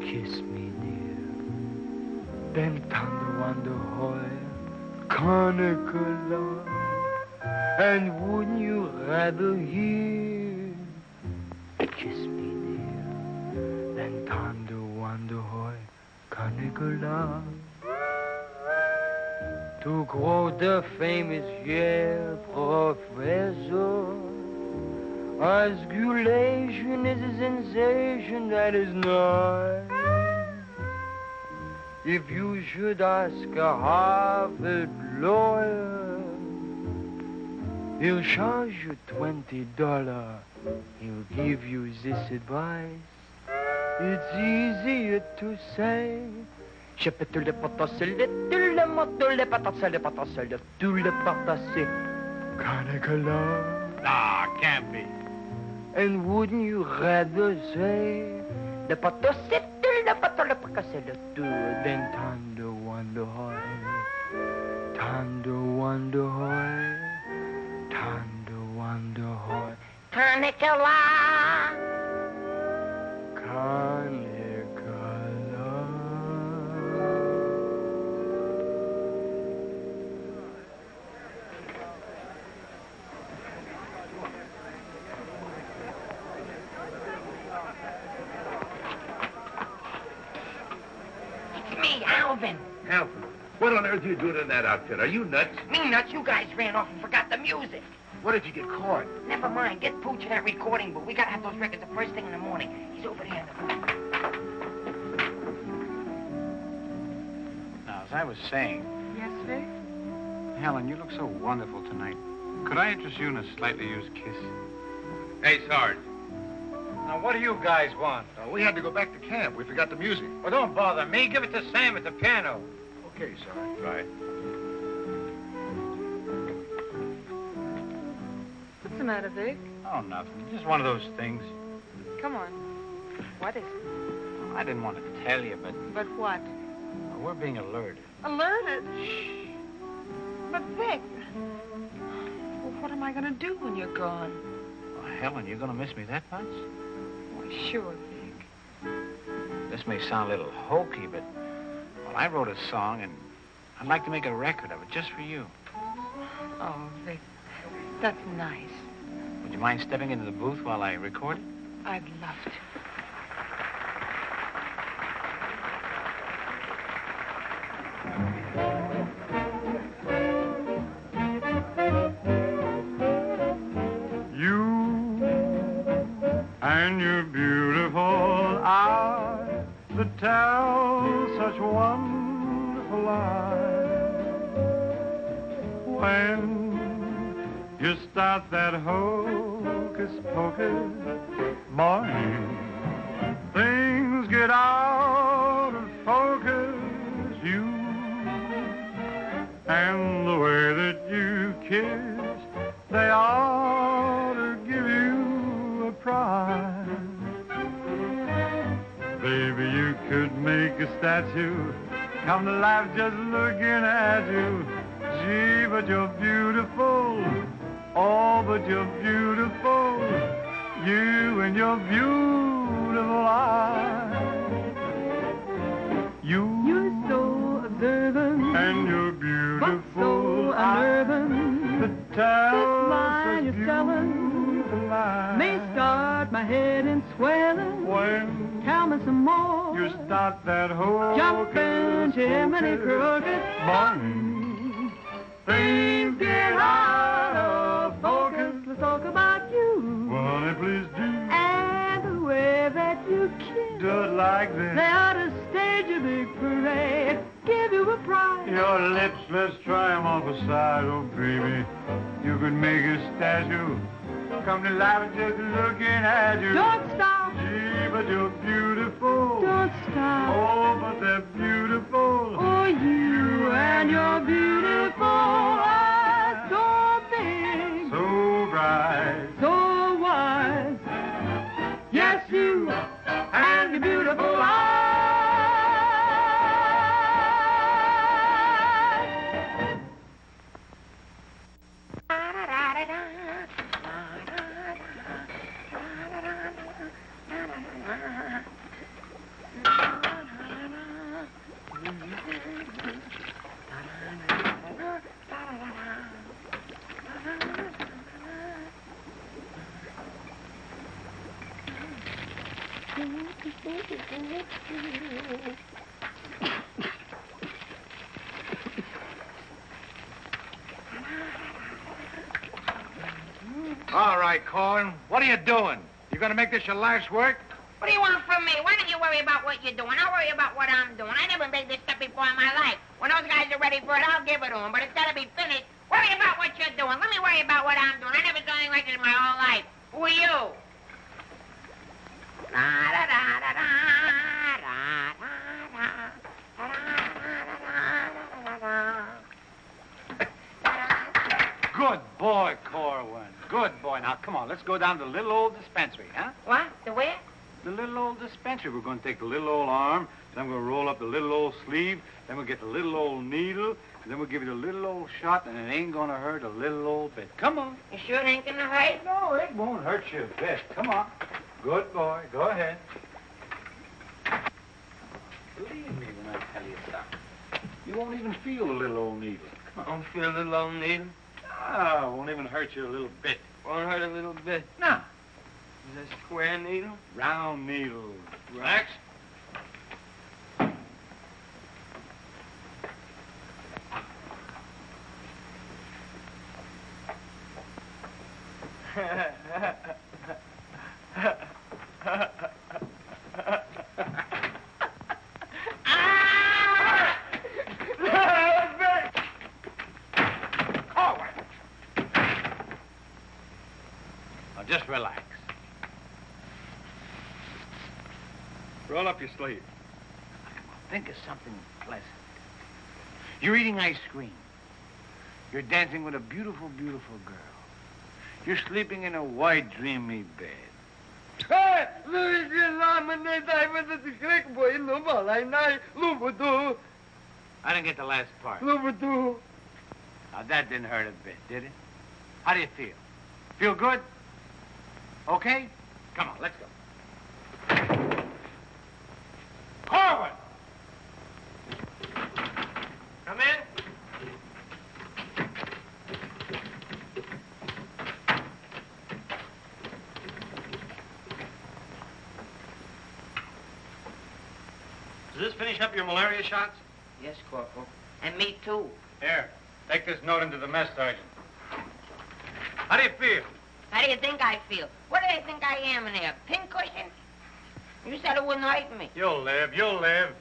kiss me then thunder wonder hoy, conical love. And wouldn't you rather hear kiss me dear than thunder wonder hoy, conical love? To quote the famous Yale professor, osculation is a sensation that is nice. If you should ask a Harvard lawyer, he'll charge you $20. He'll give you this advice. It's easier to say. Nah, can't be. And wouldn't you rather say then thunder wonder hoy, thunder wonder hoy, thunder wonder hoy, Carnicula. Alvin. What on earth are you doing in that outfit? Are you nuts? Me nuts, you guys ran off and forgot the music. What did you get caught? Never mind, get Pooch in that recording booth. We gotta have those records the first thing in the morning. He's over there in the booth. Now, as I was saying, Yes, Vic? Helen, you look so wonderful tonight. Could I interest you in a slightly used kiss? Hey, Sarge. Now, what do you guys want? We had to go back to camp. We forgot the music. Well, don't bother me. Give it to Sam at the piano. Okay, Sarge. Right. What's the matter, Vic? Oh, nothing. Just one of those things. Come on. What is it? Well, I didn't want to tell you, but But what? we're being alerted. Alerted? Shh. But, Vic, well, what am I going to do when you're gone? Well, Helen, you're going to miss me that much? Why, sure, Vic. This may sound a little hokey, but well, I wrote a song, and I'd like to make a record of it just for you. Oh, Vic, that's nice. Would you mind stepping into the booth while I record it? I'd love to. And your beautiful eyes that tell such wonderful lies. When you start that hocus pocus, boy, things get out of focus. You and the way that you kiss, they ought to give you a prize. Baby, you could make a statue come to life just looking at you. Gee, but you're beautiful Oh, but you're beautiful, you and your beautiful eyes. You're so observant, and you're beautiful, but so unnerving. The tell line you're telling may start my head in swelling. When tell me some more. You start that whole jumping chimney crooked morning. Things get out of focus. Let's talk about you. Well, honey, please do. And the way that you kiss. Do it like this. They ought to stage a big parade. Give you a prize. Your lips, let's try 'em off a side, oh baby. You could make a statue come to life just looking at you. Don't stop. Gee, but you're beautiful. Don't stop. Oh, but they're beautiful. Oh, you and your beautiful eyes, so big, so bright, so wise. Yes, you and your beautiful eyes. All right, Collin. What are you doing? You gonna make this your life's work? What do you want from me? Why don't you worry about what you're doing? I'll worry about what I'm doing. I never made this stuff before in my life. When those guys are ready for it, I'll give it to them. But it's got to be finished. Worry about what you're doing. Let me worry about what I'm doing. I never saw anything like this in my whole life. Who are you? Good boy, Corwin. Good boy. Now, come on. Let's go down to the little old dispensary, huh? What? The where? The little old dispensary. We're going to take the little old arm, then we're going to roll up the little old sleeve, then we'll get the little old needle, and then we'll give you the little old shot, and it ain't going to hurt a little old bit. Come on. You sure it ain't going to hurt? No, it won't hurt you a bit. Come on. Good boy. Go ahead. Believe me when I tell you something. You won't even feel the little old needle. Come on. Don't feel a little old needle? Ah, it won't even hurt you a little bit. Won't hurt a little bit. No. Is that a square needle? Round needle. Relax. Now, just relax. Roll up your sleeve. Now, come on, think of something pleasant. You're eating ice cream. You're dancing with a beautiful, beautiful girl. You're sleeping in a white, dreamy bed. I didn't get the last part. Now, that didn't hurt a bit, did it? How do you feel? Feel good? Okay? Come on, let's go. Corwin! Come in. Does this finish up your malaria shots? Yes, Corporal. And me, too. Here, take this note into the mess sergeant. How do you feel? How do you think I feel? What do they think I am in there, pincushion? You said it wouldn't hurt me. You'll live, you'll live.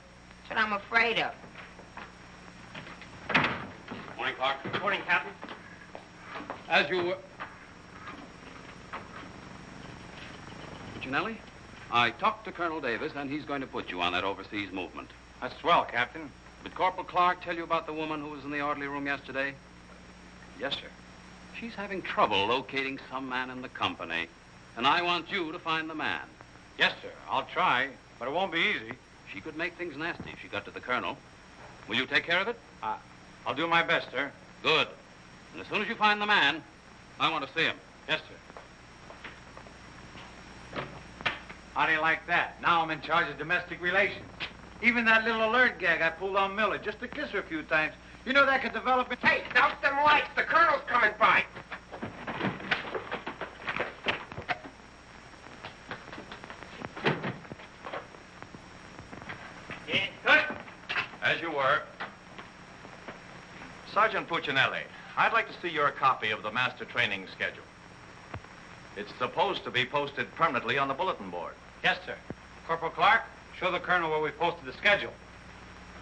That's what I'm afraid of. Morning, Clark. Morning, Captain. As you were... Puccinelli, I talked to Colonel Davis, and he's going to put you on that overseas movement. That's swell, Captain. Did Corporal Clark tell you about the woman who was in the orderly room yesterday? Yes, sir. She's having trouble locating some man in the company, and I want you to find the man. Yes, sir. I'll try, but it won't be easy. She could make things nasty if she got to the colonel. Will you take care of it? I'll do my best, sir. Good. And as soon as you find the man, I want to see him. Yes, sir. How do you like that? Now I'm in charge of domestic relations. Even that little alert gag I pulled on Miller, just to kiss her a few times. You know that could develop into... Hey, out them lights. The colonel's coming by. As you were. Sergeant Puccinelli, I'd like to see your copy of the master training schedule. It's supposed to be posted permanently on the bulletin board. Yes, sir. Corporal Clark, show the colonel where we posted the schedule.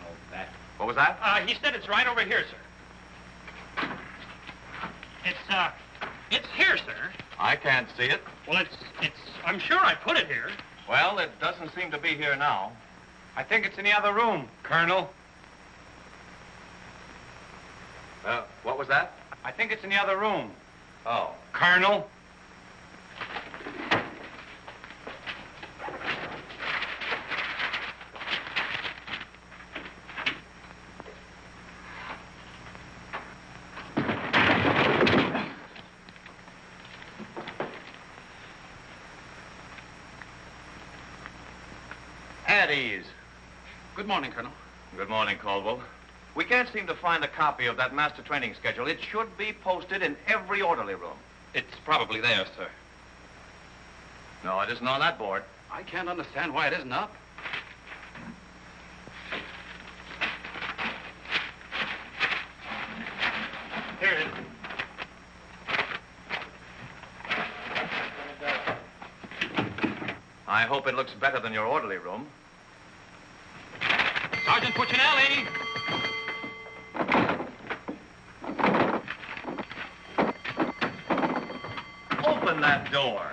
Oh, that. What was that? He said it's right over here, sir. It's here, sir. I can't see it. Well, I'm sure I put it here. Well, it doesn't seem to be here now. I think it's in the other room, Colonel. What was that? I think it's in the other room. Oh. Colonel. At ease. Good morning, Colonel. Good morning, Caldwell. We can't seem to find a copy of that master training schedule. It should be posted in every orderly room. It's probably there, sir. No, it isn't on that board. I can't understand why it isn't up. Here it is. I hope it looks better than your orderly room. Sergeant Puccinelli! Open that door.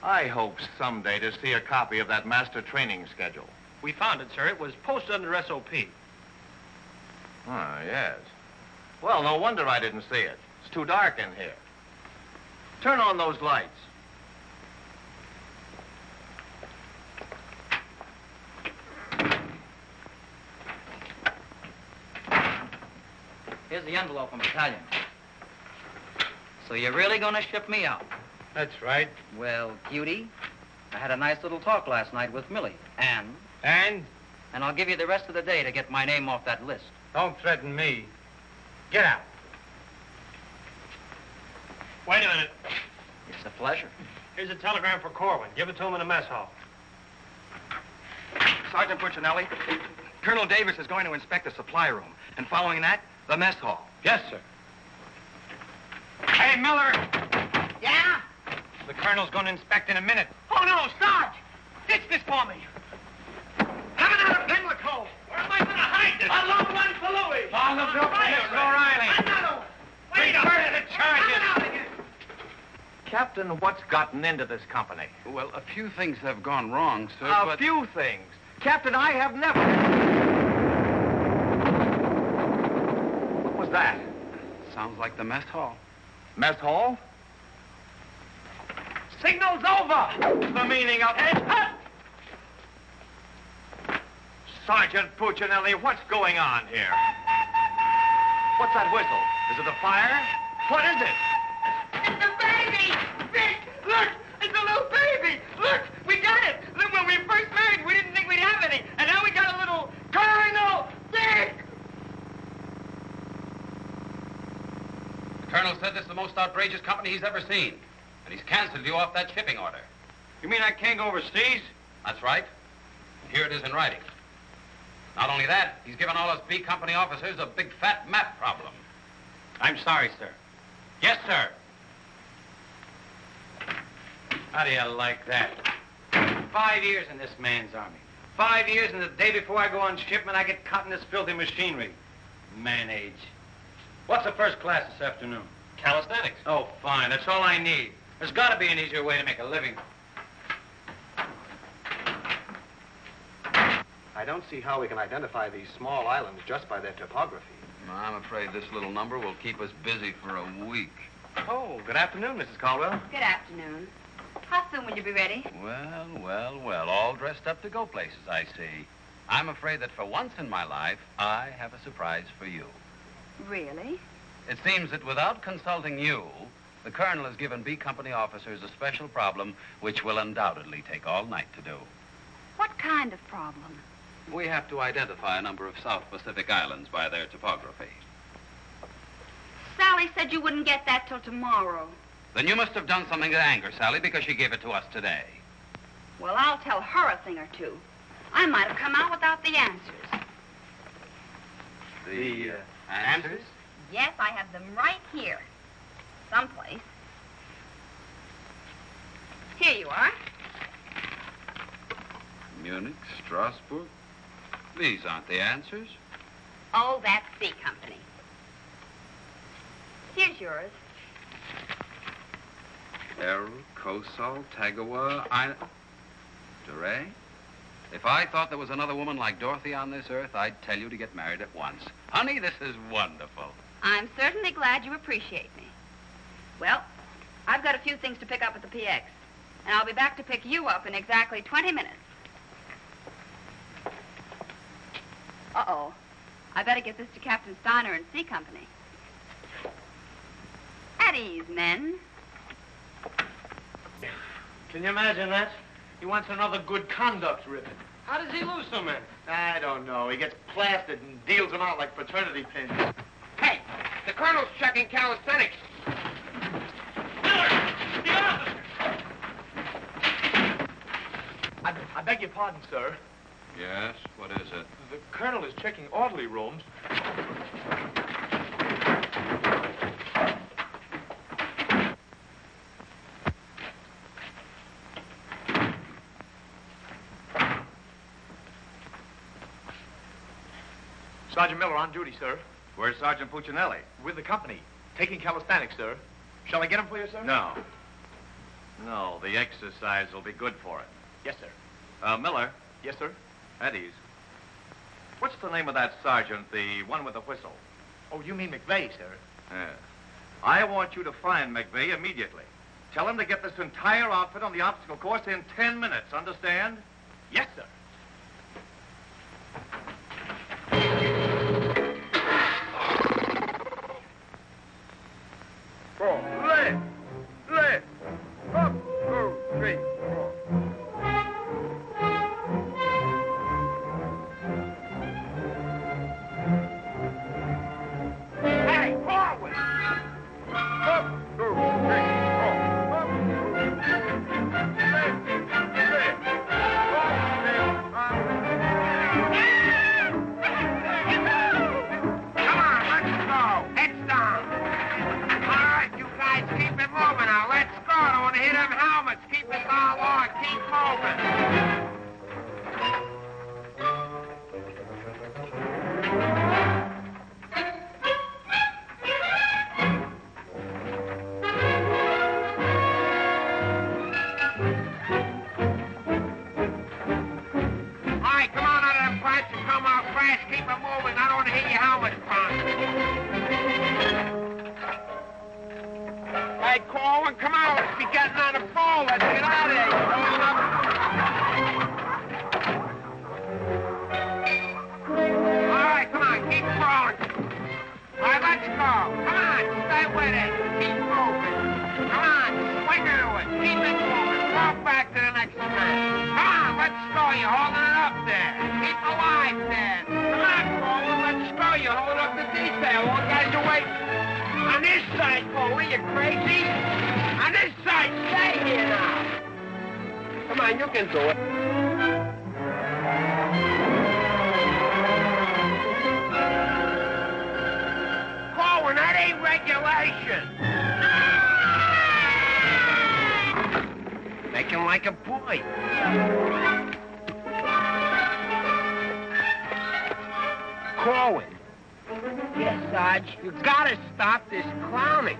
I hope someday to see a copy of that master training schedule. We found it, sir. It was posted under SOP. Ah, yes. Well, no wonder I didn't see it. It's too dark in here. Turn on those lights. Here's the envelope from battalion. So you're really going to ship me out? That's right. Well, cutie, I had a nice little talk last night with Millie. And? And? And I'll give you the rest of the day to get my name off that list. Don't threaten me. Get out. Wait a minute. It's a pleasure. Here's a telegram for Corwin. Give it to him in the mess hall. Sergeant Puccinelli, Colonel Davis is going to inspect the supply room. And following that, the mess hall. Yes, sir. Hey, Miller! Yeah? The colonel's going to inspect in a minute. Oh, no, Sarge! Ditch this for me. Have another Pimlico. Where am I going to hide this? A long one for Louis. Oh, look, Miss O'Reilly. Another one. Wait a minute, charges. Captain, what's gotten into this company? Well, a few things have gone wrong, sir, A but... few things. Captain, I have never... What was that? Sounds like the mess hall. Mess hall? Signal's over. The meaning of it? Sergeant Puccinelli, what's going on here? What's that whistle? Is it a fire? What is it? It's a baby! Vic, look! It's a little baby! Look! We got it! Look, when we first married, we didn't think we'd have any. And now we got a little Colonel Vic! The colonel said this is the most outrageous company he's ever seen. And he's canceled you off that shipping order. You mean I can't go overseas? That's right. Here it is in writing. Not only that, he's given all us B Company officers a big fat map problem. I'm sorry, sir. Yes, sir. How do you like that? 5 years in this man's army. 5 years, and the day before I go on shipment, I get caught in this filthy machinery. Man age. What's the first class this afternoon? Calisthenics. Oh, fine. That's all I need. There's got to be an easier way to make a living. I don't see how we can identify these small islands just by their topography. I'm afraid this little number will keep us busy for a week. Oh, good afternoon, Mrs. Caldwell. Good afternoon. How soon will you be ready? Well, all dressed up to go places, I see. I'm afraid that for once in my life, I have a surprise for you. Really? It seems that without consulting you, the Colonel has given B Company officers a special problem which will undoubtedly take all night to do. What kind of problem? We have to identify a number of South Pacific islands by their topography. Sally said you wouldn't get that till tomorrow. Then you must have done something to anger Sally because she gave it to us today. Well, I'll tell her a thing or two. I might have come out without the answers. The answers? Yes, I have them right here. Someplace. Here you are. Munich, Strasbourg. These aren't the answers. Oh, that's C Company. Here's yours. Errol, Kosal, Tagawa, DeRay? If I thought there was another woman like Dorothy on this earth, I'd tell you to get married at once. Honey, this is wonderful. I'm certainly glad you appreciate me. Well, I've got a few things to pick up at the PX, and I'll be back to pick you up in exactly 20 minutes. Uh-oh. I better get this to Captain Steiner and C Company. At ease, men. Can you imagine that? He wants another good conduct ribbon. How does he lose so many? I don't know. He gets plastered and deals them out like fraternity pins. Hey, the Colonel's checking calisthenics. I beg your pardon, sir. Yes? What is it? The Colonel is checking orderly rooms. Sergeant Miller on duty, sir. Where's Sergeant Puccinelli? With the company. Taking calisthenics, sir. Shall I get him for you, sir? No. No, the exercise will be good for it. Yes, sir. Miller. Yes, sir. At ease. What's the name of that sergeant, the one with the whistle? Oh, you mean McVeigh, sir? Yeah. I want you to find McVeigh immediately. Tell him to get this entire outfit on the obstacle course in 10 minutes, understand? Yes, sir. Left, left, up, 2, 3, 4. Hey, forward! Up, 2, 3, 4. Up, 2, 3, 4. Left, left, up, come on, let's go. Heads down. All right, you guys, keep it moving now. Let's go. Don't want to hit them helmets. Keep it all on. Keep moving. All right, come on out of them pipes and come out fast. Keep it moving. I don't want to hit your helmets, Punk. Hey, Corwin, come on. Let's be getting on the phone. Let's get out of here. You're going up. All right, come on. Keep crawling. All right, let's go. Come on. Stay with it. Keep moving. Come on. Swing into it. Keep it moving. Walk back to the next man. Come on. Let's go. You're holding it up there. Keep alive there. Come on, Corwin. Let's go. You're holding up the detail. All guys are waiting. On this side, Foley, you crazy? On this side, stay here now. Come on, you can do it. Corwin, that ain't regulation. Make him like a boy. Corwin. Yes, Sarge. You gotta stop this clowning.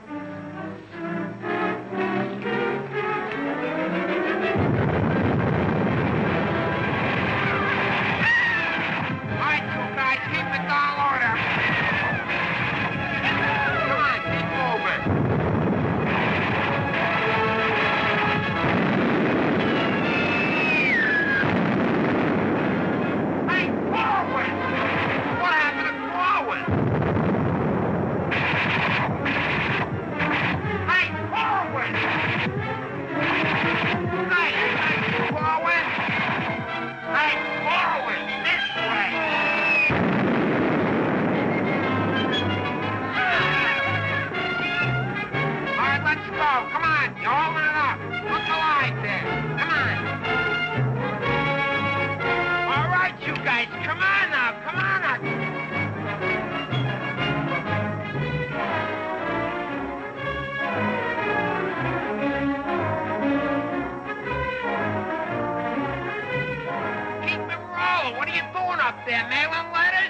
up there, mailing letters?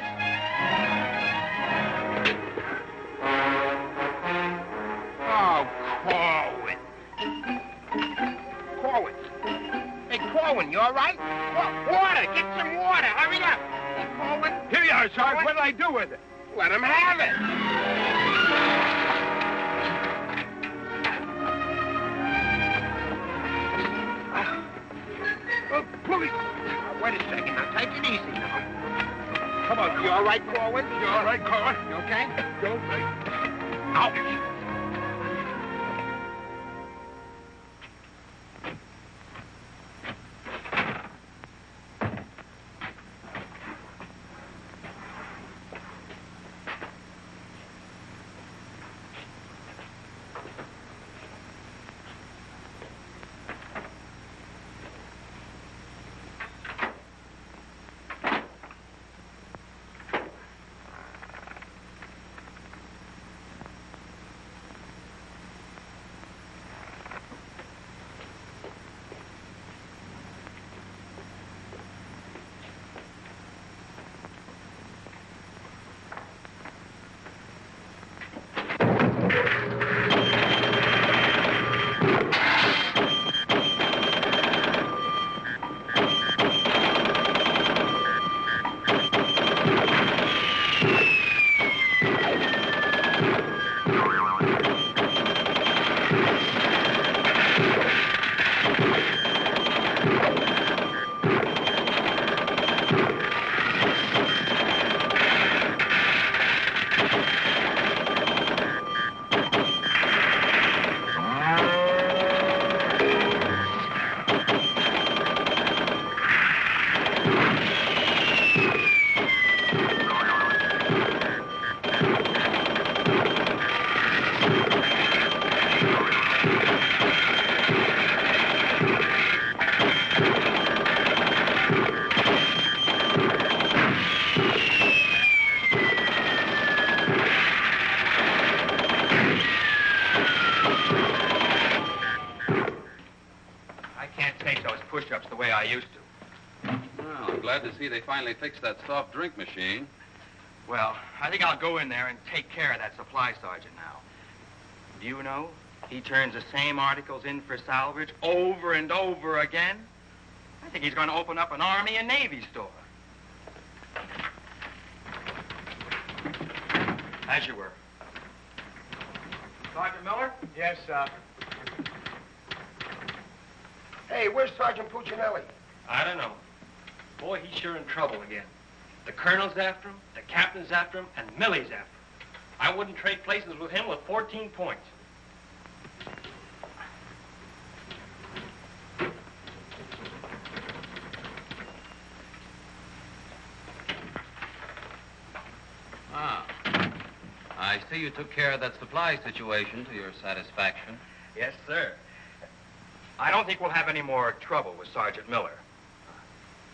Oh, Corwin. Corwin. Hey, Corwin, you all right? Water! Get some water! Hurry up! Hey, Corwin. Here you are, Sarge. What did I do with it? Let him have it. Police. Wait a second. Now, take it easy now. Come on. You all right, Corwin? You all right, Corwin? You okay? You okay? Ouch. push-ups the way I used to. Well, I'm glad to see they finally fixed that soft drink machine. Well, I think I'll go in there and take care of that supply sergeant now. Do you know, he turns the same articles in for salvage over and over again. I think he's going to open up an Army and Navy store. As you were. Sergeant Miller? Yes, sir. Hey, where's Sergeant Puccinelli? I don't know. Boy, he's sure in trouble again. The colonel's after him, the captain's after him, and Millie's after him. I wouldn't trade places with him with 14 points. Ah. I see you took care of that supply situation to your satisfaction. Yes, sir. I don't think we'll have any more trouble with Sergeant Miller.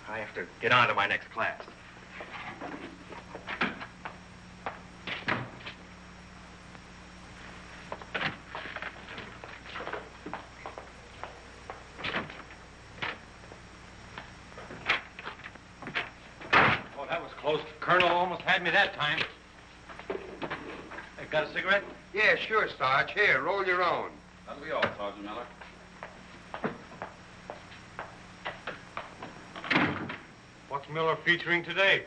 I have to get on to my next class. Oh, that was close. Colonel almost had me that time. Hey, got a cigarette? Yeah, sure, Sarge. Here, roll your own. That'll be all, Sergeant Miller. What's Miller featuring today?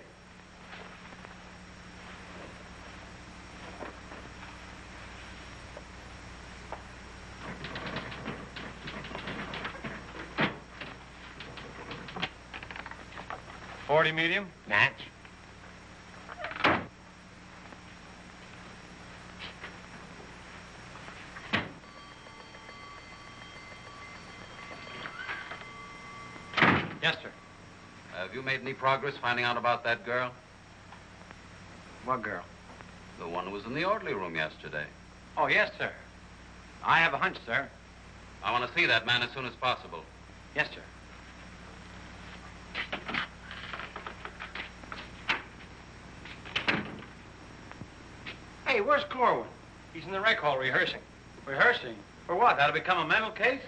.40 medium? Match. Yes, sir. Have you made any progress finding out about that girl? What girl? The one who was in the orderly room yesterday. Oh, yes, sir. I have a hunch, sir. I want to see that man as soon as possible. Yes, sir. Hey, where's Corwin? He's in the rec hall rehearsing. Rehearsing? For what? That'll become a mental case?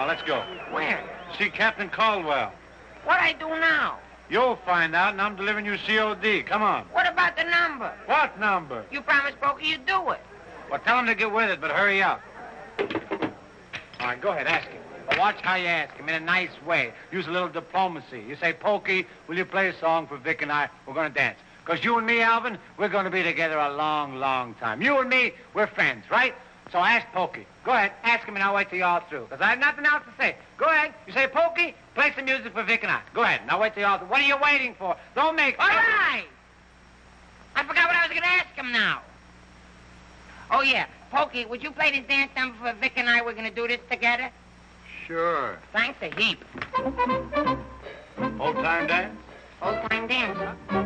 on, let's go. Where? See Captain Caldwell. What I do now? You'll find out, and I'm delivering you COD. Come on. What about the number? What number? You promised Pokey you'd do it. Well, tell him to get with it, but hurry up. All right, go ahead, ask him. But watch how you ask him, in a nice way. Use a little diplomacy. You say, Pokey, will you play a song for Vic and I? We're going to dance. Because you and me, Alvin, we're going to be together a long, long time. You and me, we're friends, right? So ask Pokey. Go ahead, ask him, and I'll wait till you're all through. Because I have nothing else to say. Go ahead. You say, Pokey, play some music for Vic and I. Go ahead, and I'll wait till you're all through. What are you waiting for? Don't make... All right. I forgot what I was going to ask him now. Oh, yeah. Pokey, would you play this dance number for Vic and I? We're going to do this together. Sure. Thanks a heap. Old-time dance? Old-time dance, huh?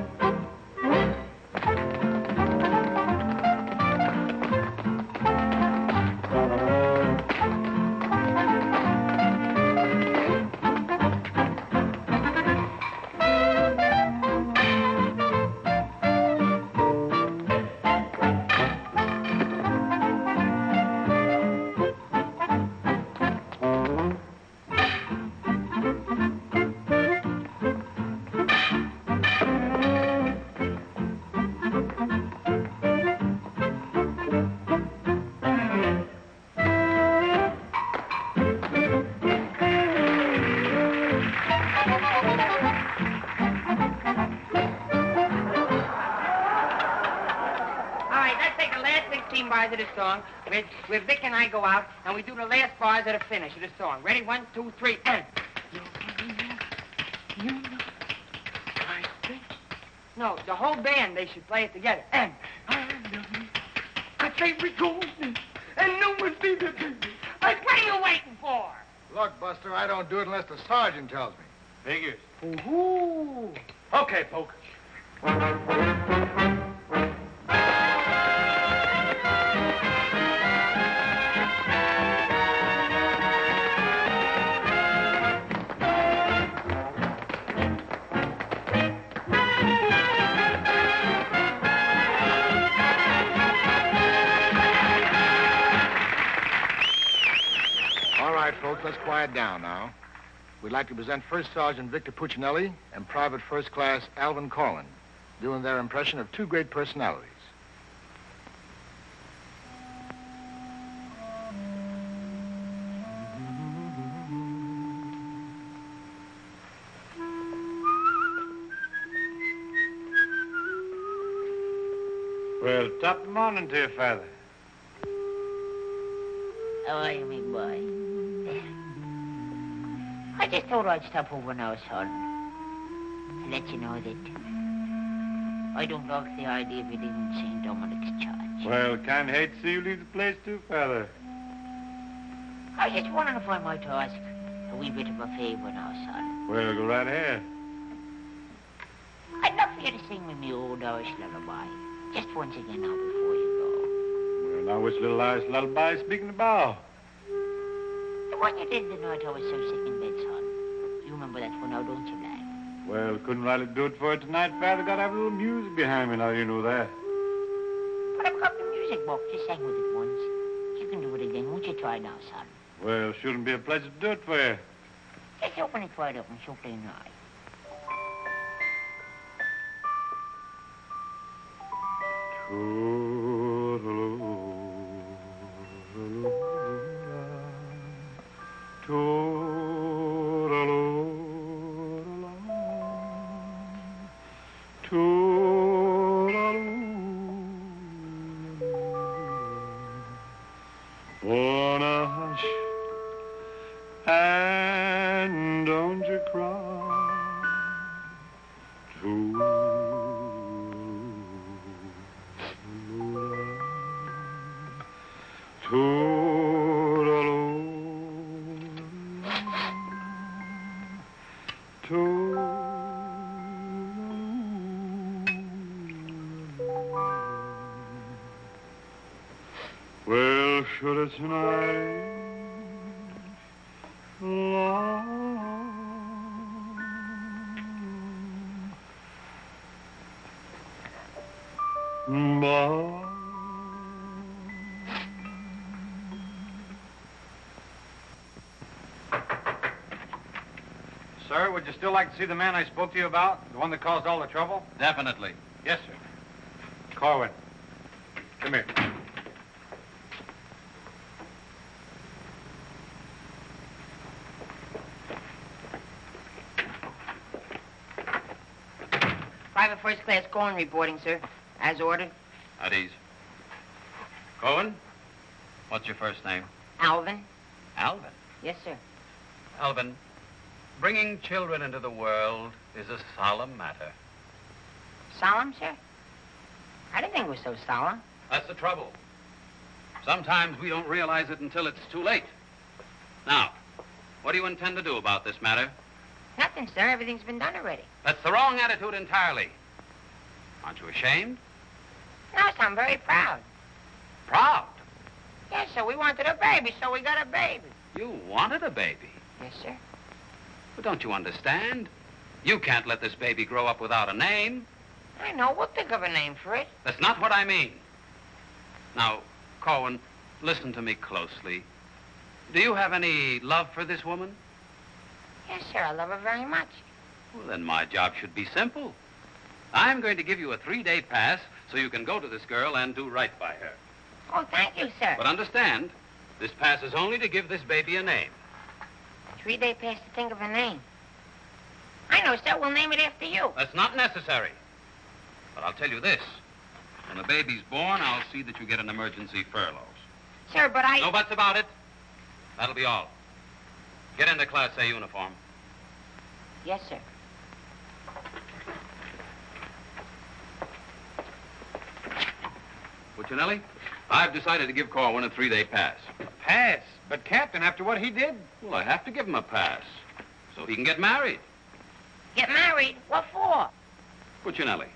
Of the song, where Vic and I go out, and we do the last bars at the finish of the song. Ready? 1, 2, 3, and... No, the whole band, they should play it together. And... I say we go, and no one see the baby. What are you waiting for? Look, Buster, I don't do it unless the sergeant tells me. Figures. Ooh. Okay, Poke. Let's quiet down now. We'd like to present First Sergeant Victor Puccinelli and Private First Class Alvin Corlin, doing their impression of two great personalities. Well, top morning to you, Father. How are you, big boy? I just thought I'd stop over now, son, and let you know that I don't like the idea of you leaving St. Dominic's Church. Well, can't hate to see you leave the place too, Father. I was just wondering if I might ask a wee bit of a favor now, son. Well, go right ahead. I'd love for you to sing me my old Irish lullaby, just once again now before you go. Well, now which little Irish lullaby speaking about? The one you did the night I was so sick in bed, son. You remember that one now, don't you, lad? Well, couldn't rightly do it for you tonight, Father. Got to have a little music behind me now, you know that. But I've got the music box. You sang with it once. You can do it again. Won't you try now, son? Well, shouldn't be a pleasure to do it for you. Just open it right up and so plain eye. And don't you cry. Well, should it tonight Sir, would you still like to see the man I spoke to you about? The one that caused all the trouble? Definitely. Yes, sir. Corwin, come here. Private first class Cohen reporting, sir. As ordered. At ease. Cohen, what's your first name? Alvin. Alvin. Yes, sir. Alvin, bringing children into the world is a solemn matter. Solemn, sir? I didn't think it was so solemn. That's the trouble. Sometimes we don't realize it until it's too late. Now, what do you intend to do about this matter? Nothing, sir. Everything's been done already. That's the wrong attitude entirely. Aren't you ashamed? No, sir, I'm very proud. Proud? Yes, sir. We wanted a baby, so we got a baby. You wanted a baby? Yes, sir. But don't you understand? You can't let this baby grow up without a name. I know. We'll think of a name for it. That's not what I mean. Now, Corwin, listen to me closely. Do you have any love for this woman? Yes, sir. I love her very much. Well, then my job should be simple. I'm going to give you a 3-day pass so you can go to this girl and do right by her. Oh, thank you, sir. But understand, this pass is only to give this baby a name. 3-day pass to think of a name. I know, sir. We'll name it after you. That's not necessary. But I'll tell you this. When the baby's born, I'll see that you get an emergency furlough. Sir, but I... No buts about it. That'll be all. Get into Class A uniform. Yes, sir. Puccinelli, I've decided to give Corwin a 3-day pass. Pass? But, Captain, after what he did? Well, I have to give him a pass so he can get married. Get married? What for? Puccinelli,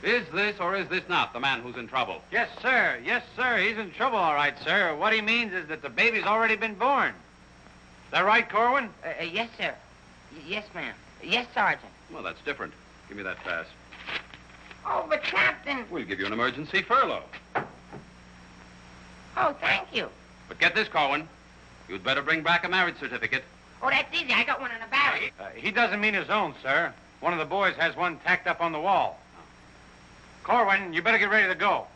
is this or is this not the man who's in trouble? Yes, sir. Yes, sir. He's in trouble, all right, sir. What he means is that the baby's already been born. Is that right, Corwin? Yes, sir. Yes, ma'am. Yes, Sergeant. Well, that's different. Give me that pass. Oh, but Captain... We'll give you an emergency furlough. Oh, thank you. But get this, Corwin. You'd better bring back a marriage certificate. Oh, that's easy. I got one in the barrel. He doesn't mean his own, sir. One of the boys has one tacked up on the wall. Corwin, you better get ready to go.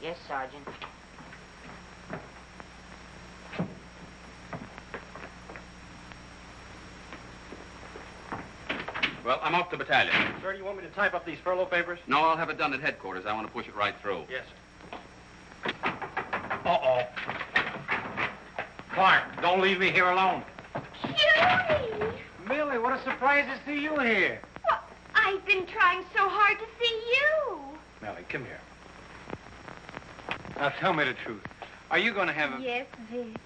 Yes, Sergeant. Well, I'm off to battalion. Sir, do you want me to type up these furlough papers? No, I'll have it done at headquarters. I want to push it right through. Yes, sir. Uh-oh. Clark, don't leave me here alone. Cutie! Millie, what a surprise to see you here. Well, I've been trying so hard to see you. Millie, come here. Now, tell me the truth. Are you going to have a... Yes, Vic.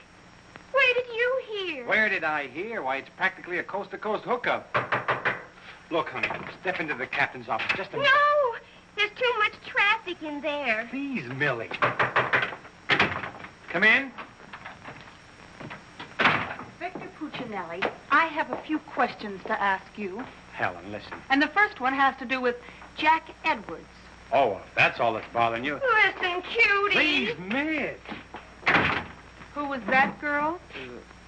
Where did you hear? Where did I hear? Why, it's practically a coast-to-coast hookup. Look, honey, step into the captain's office just a minute. No! There's too much traffic in there. Please, Millie. Come in. Victor Puccinelli, I have a few questions to ask you. Helen, listen. And the first one has to do with Jack Edwards. Oh, if that's all that's bothering you. Listen, Cutie. Please, Miss. Who was that girl?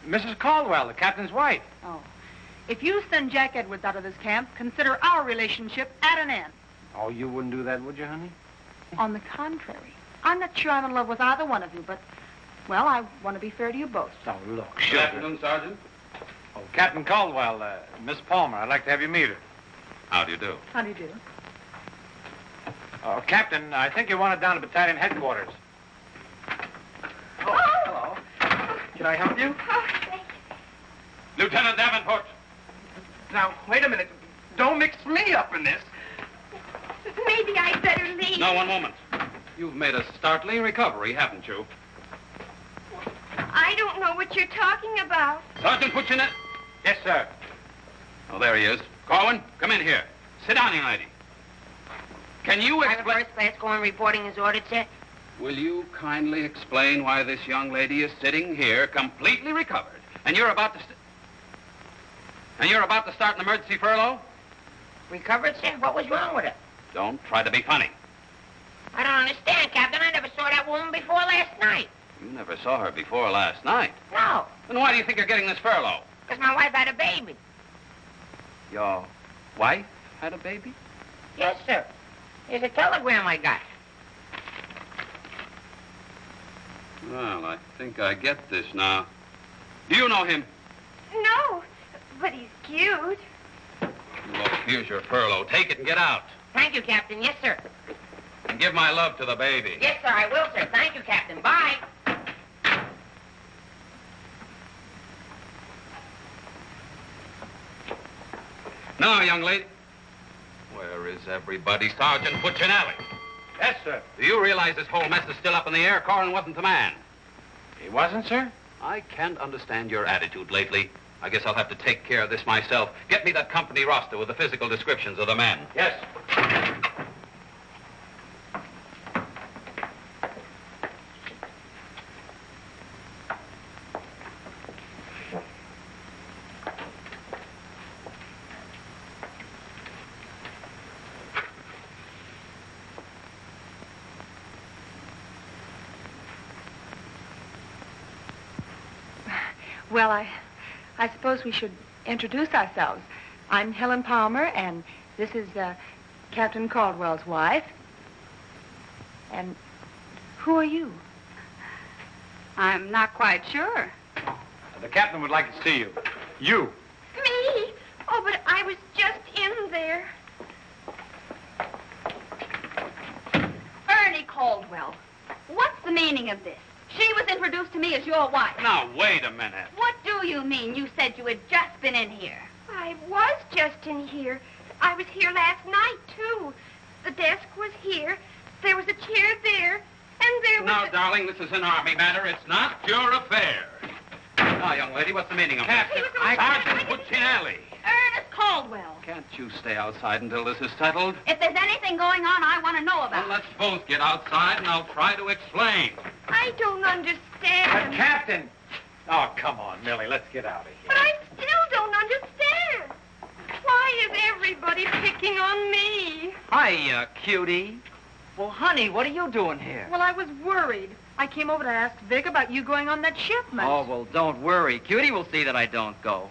Mrs. Caldwell, the captain's wife. Oh. If you send Jack Edwards out of this camp, consider our relationship at an end. Oh, you wouldn't do that, would you, honey? On the contrary. I'm not sure I'm in love with either one of you, but, well, I want to be fair to you both. Oh, look, Good afternoon, Sergeant. Oh, Captain Caldwell, Miss Palmer, I'd like to have you meet her. How do you do? How do you do? Oh, Captain, I think you want it down to battalion headquarters. Oh, hello. Can I help you? Oh, thank you. Lieutenant Davenport. Now, wait a minute. Don't mix me up in this. Maybe I'd better leave. No, one moment. You've made a startling recovery, haven't you? I don't know what you're talking about. Sergeant Puccinelli. Yes, sir. Oh, there he is. Corwin, come in here. Sit down, young lady. Can you Private explain... first class Cohen reporting as ordered, sir. Will you kindly explain why this young lady is sitting here completely recovered, and you're about to... start an emergency furlough? Recovered, sir? What was wrong with her? Don't try to be funny. I don't understand, Captain. I never saw that woman before last night. You never saw her before last night. No. Then why do you think you're getting this furlough? Because my wife had a baby. Your wife had a baby? Yes, sir. Here's a telegram I got. Well, I think I get this now. Do you know him? No, but he's cute. Look, here's your furlough. Take it and get out. Thank you, Captain. Yes, sir. And give my love to the baby. Yes, sir, I will, sir. Thank you, Captain. Bye. Now, young lady. Where is everybody? Sergeant Puccinelli. Yes, sir. Do you realize this whole mess is still up in the air? Corrin wasn't the man. He wasn't, sir? I can't understand your attitude lately. I guess I'll have to take care of this myself. Get me that company roster with the physical descriptions of the men. Yes. Well, I suppose we should introduce ourselves. I'm Helen Palmer, and this is Captain Caldwell's wife. And who are you? I'm not quite sure. The captain would like to see you. You. Me? Oh, but I was just in there. Ernie Caldwell. What's the meaning of this? She was introduced to me as your wife. Now, wait a minute. What do you mean? You said you had just been in here. I was just in here. I was here last night, too. The desk was here. There was a chair there. And there was Now, darling, this is an Army matter. It's not your affair. Now, young lady, what's the meaning of that? Sergeant Puccinelli. Ernest Caldwell. Can't you stay outside until this is settled? If there's anything going on, I want to know about Well, let's both get outside, and I'll try to explain. I don't understand. But, Captain! Oh, come on, Millie. Let's get out of here. But I still don't understand. Why is everybody picking on me? Hiya, cutie. Well, honey, what are you doing here? Well, I was worried. I came over to ask Vic about you going on that shipment. Oh, well, don't worry. Cutie will see that I don't go.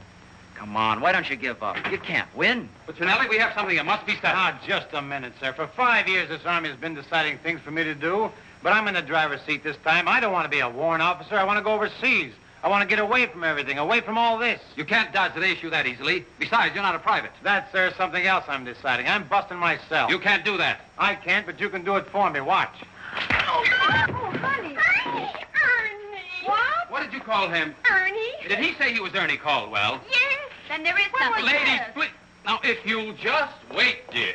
Come on, why don't you give up? You can't win. Puccinelli, we have something that must be settled. Ah, just a minute, sir. For 5 years, this Army has been deciding things for me to do, but I'm in the driver's seat this time. I don't want to be a warrant officer. I want to go overseas. I want to get away from everything, away from all this. You can't dodge the issue that easily. Besides, you're not a private. That's, sir, something else I'm deciding. I'm busting myself. You can't do that. I can't, but you can do it for me. Watch. Oh, honey. Ernie. What? What did you call him? Ernie. Did he say he was Ernie Caldwell? Yes. Then there is something. Ladies, please. Now, if you'll just wait, dear.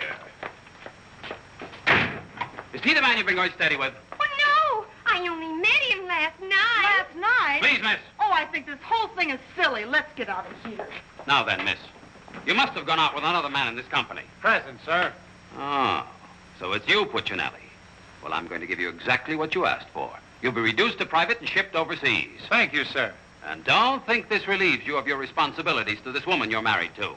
Is he the man you've been going steady with? Oh, no. I only met him last night. Last night? Please, miss. Oh, I think this whole thing is silly. Let's get out of here. Now then, miss. You must have gone out with another man in this company. Present, sir. Oh, so it's you, Puccinelli. Well, I'm going to give you exactly what you asked for. You'll be reduced to private and shipped overseas. Thank you, sir. And don't think this relieves you of your responsibilities to this woman you're married to.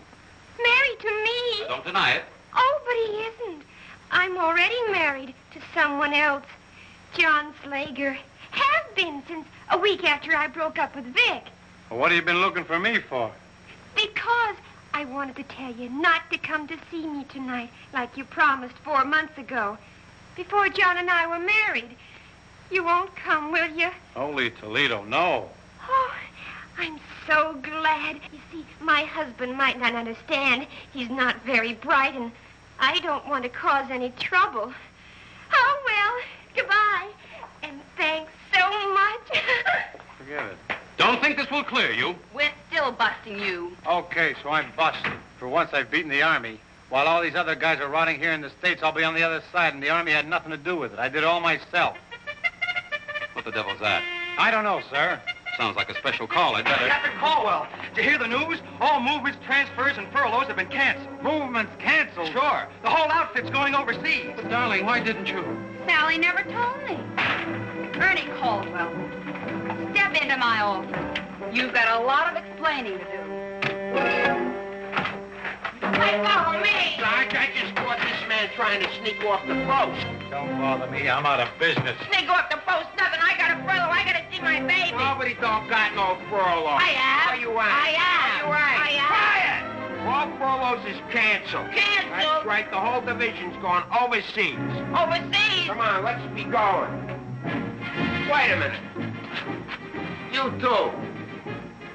Married to me? Don't deny it. Oh, but he isn't. I'm already married to someone else. John Slager. Have been since a week after I broke up with Vic. Well, what have you been looking for me for? Because I wanted to tell you not to come to see me tonight like you promised 4 months ago. Before John and I were married. You won't come, will you? Holy Toledo, no. Oh, I'm so glad. You see, my husband might not understand. He's not very bright, and I don't want to cause any trouble. Oh, well, goodbye. And thanks so much. Forget it. Don't think this will clear you. We're still busting you. Okay, so I'm busted. For once, I've beaten the Army. While all these other guys are rotting here in the States, I'll be on the other side, and the Army had nothing to do with it. I did it all myself. What the devil's that? I don't know, sir. Sounds like a special call. I'd better... Captain Caldwell, did you hear the news? All movements, transfers, and furloughs have been canceled. Movements canceled? Sure. The whole outfit's going overseas. But, darling, why didn't you? Sally never told me. Ernie Caldwell, step into my office. You've got a lot of explaining to do. Let go of me! Sarge, I just caught this man trying to sneak off the post. Don't bother me. I'm out of business. Sneak off the post, nothing. I got a furlough. I got to see my baby. Nobody don't got no furlough. I have. No, you ain't. I have. No, you ain't. I have. Quiet! All furloughs is canceled. Canceled? That's right. The whole division's gone overseas. Overseas? Come on, let's be going. Wait a minute. You too.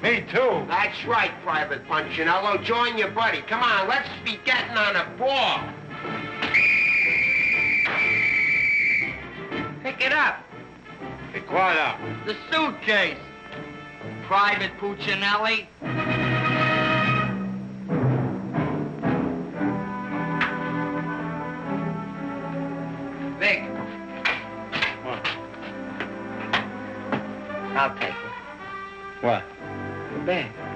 Me too. That's right, Private Punchinello. Join your buddy. Come on, let's be getting on a ball. Pick it up. Pick what up? The suitcase. Private Puccinelli. Vic. What? I'll take it. What? The bag.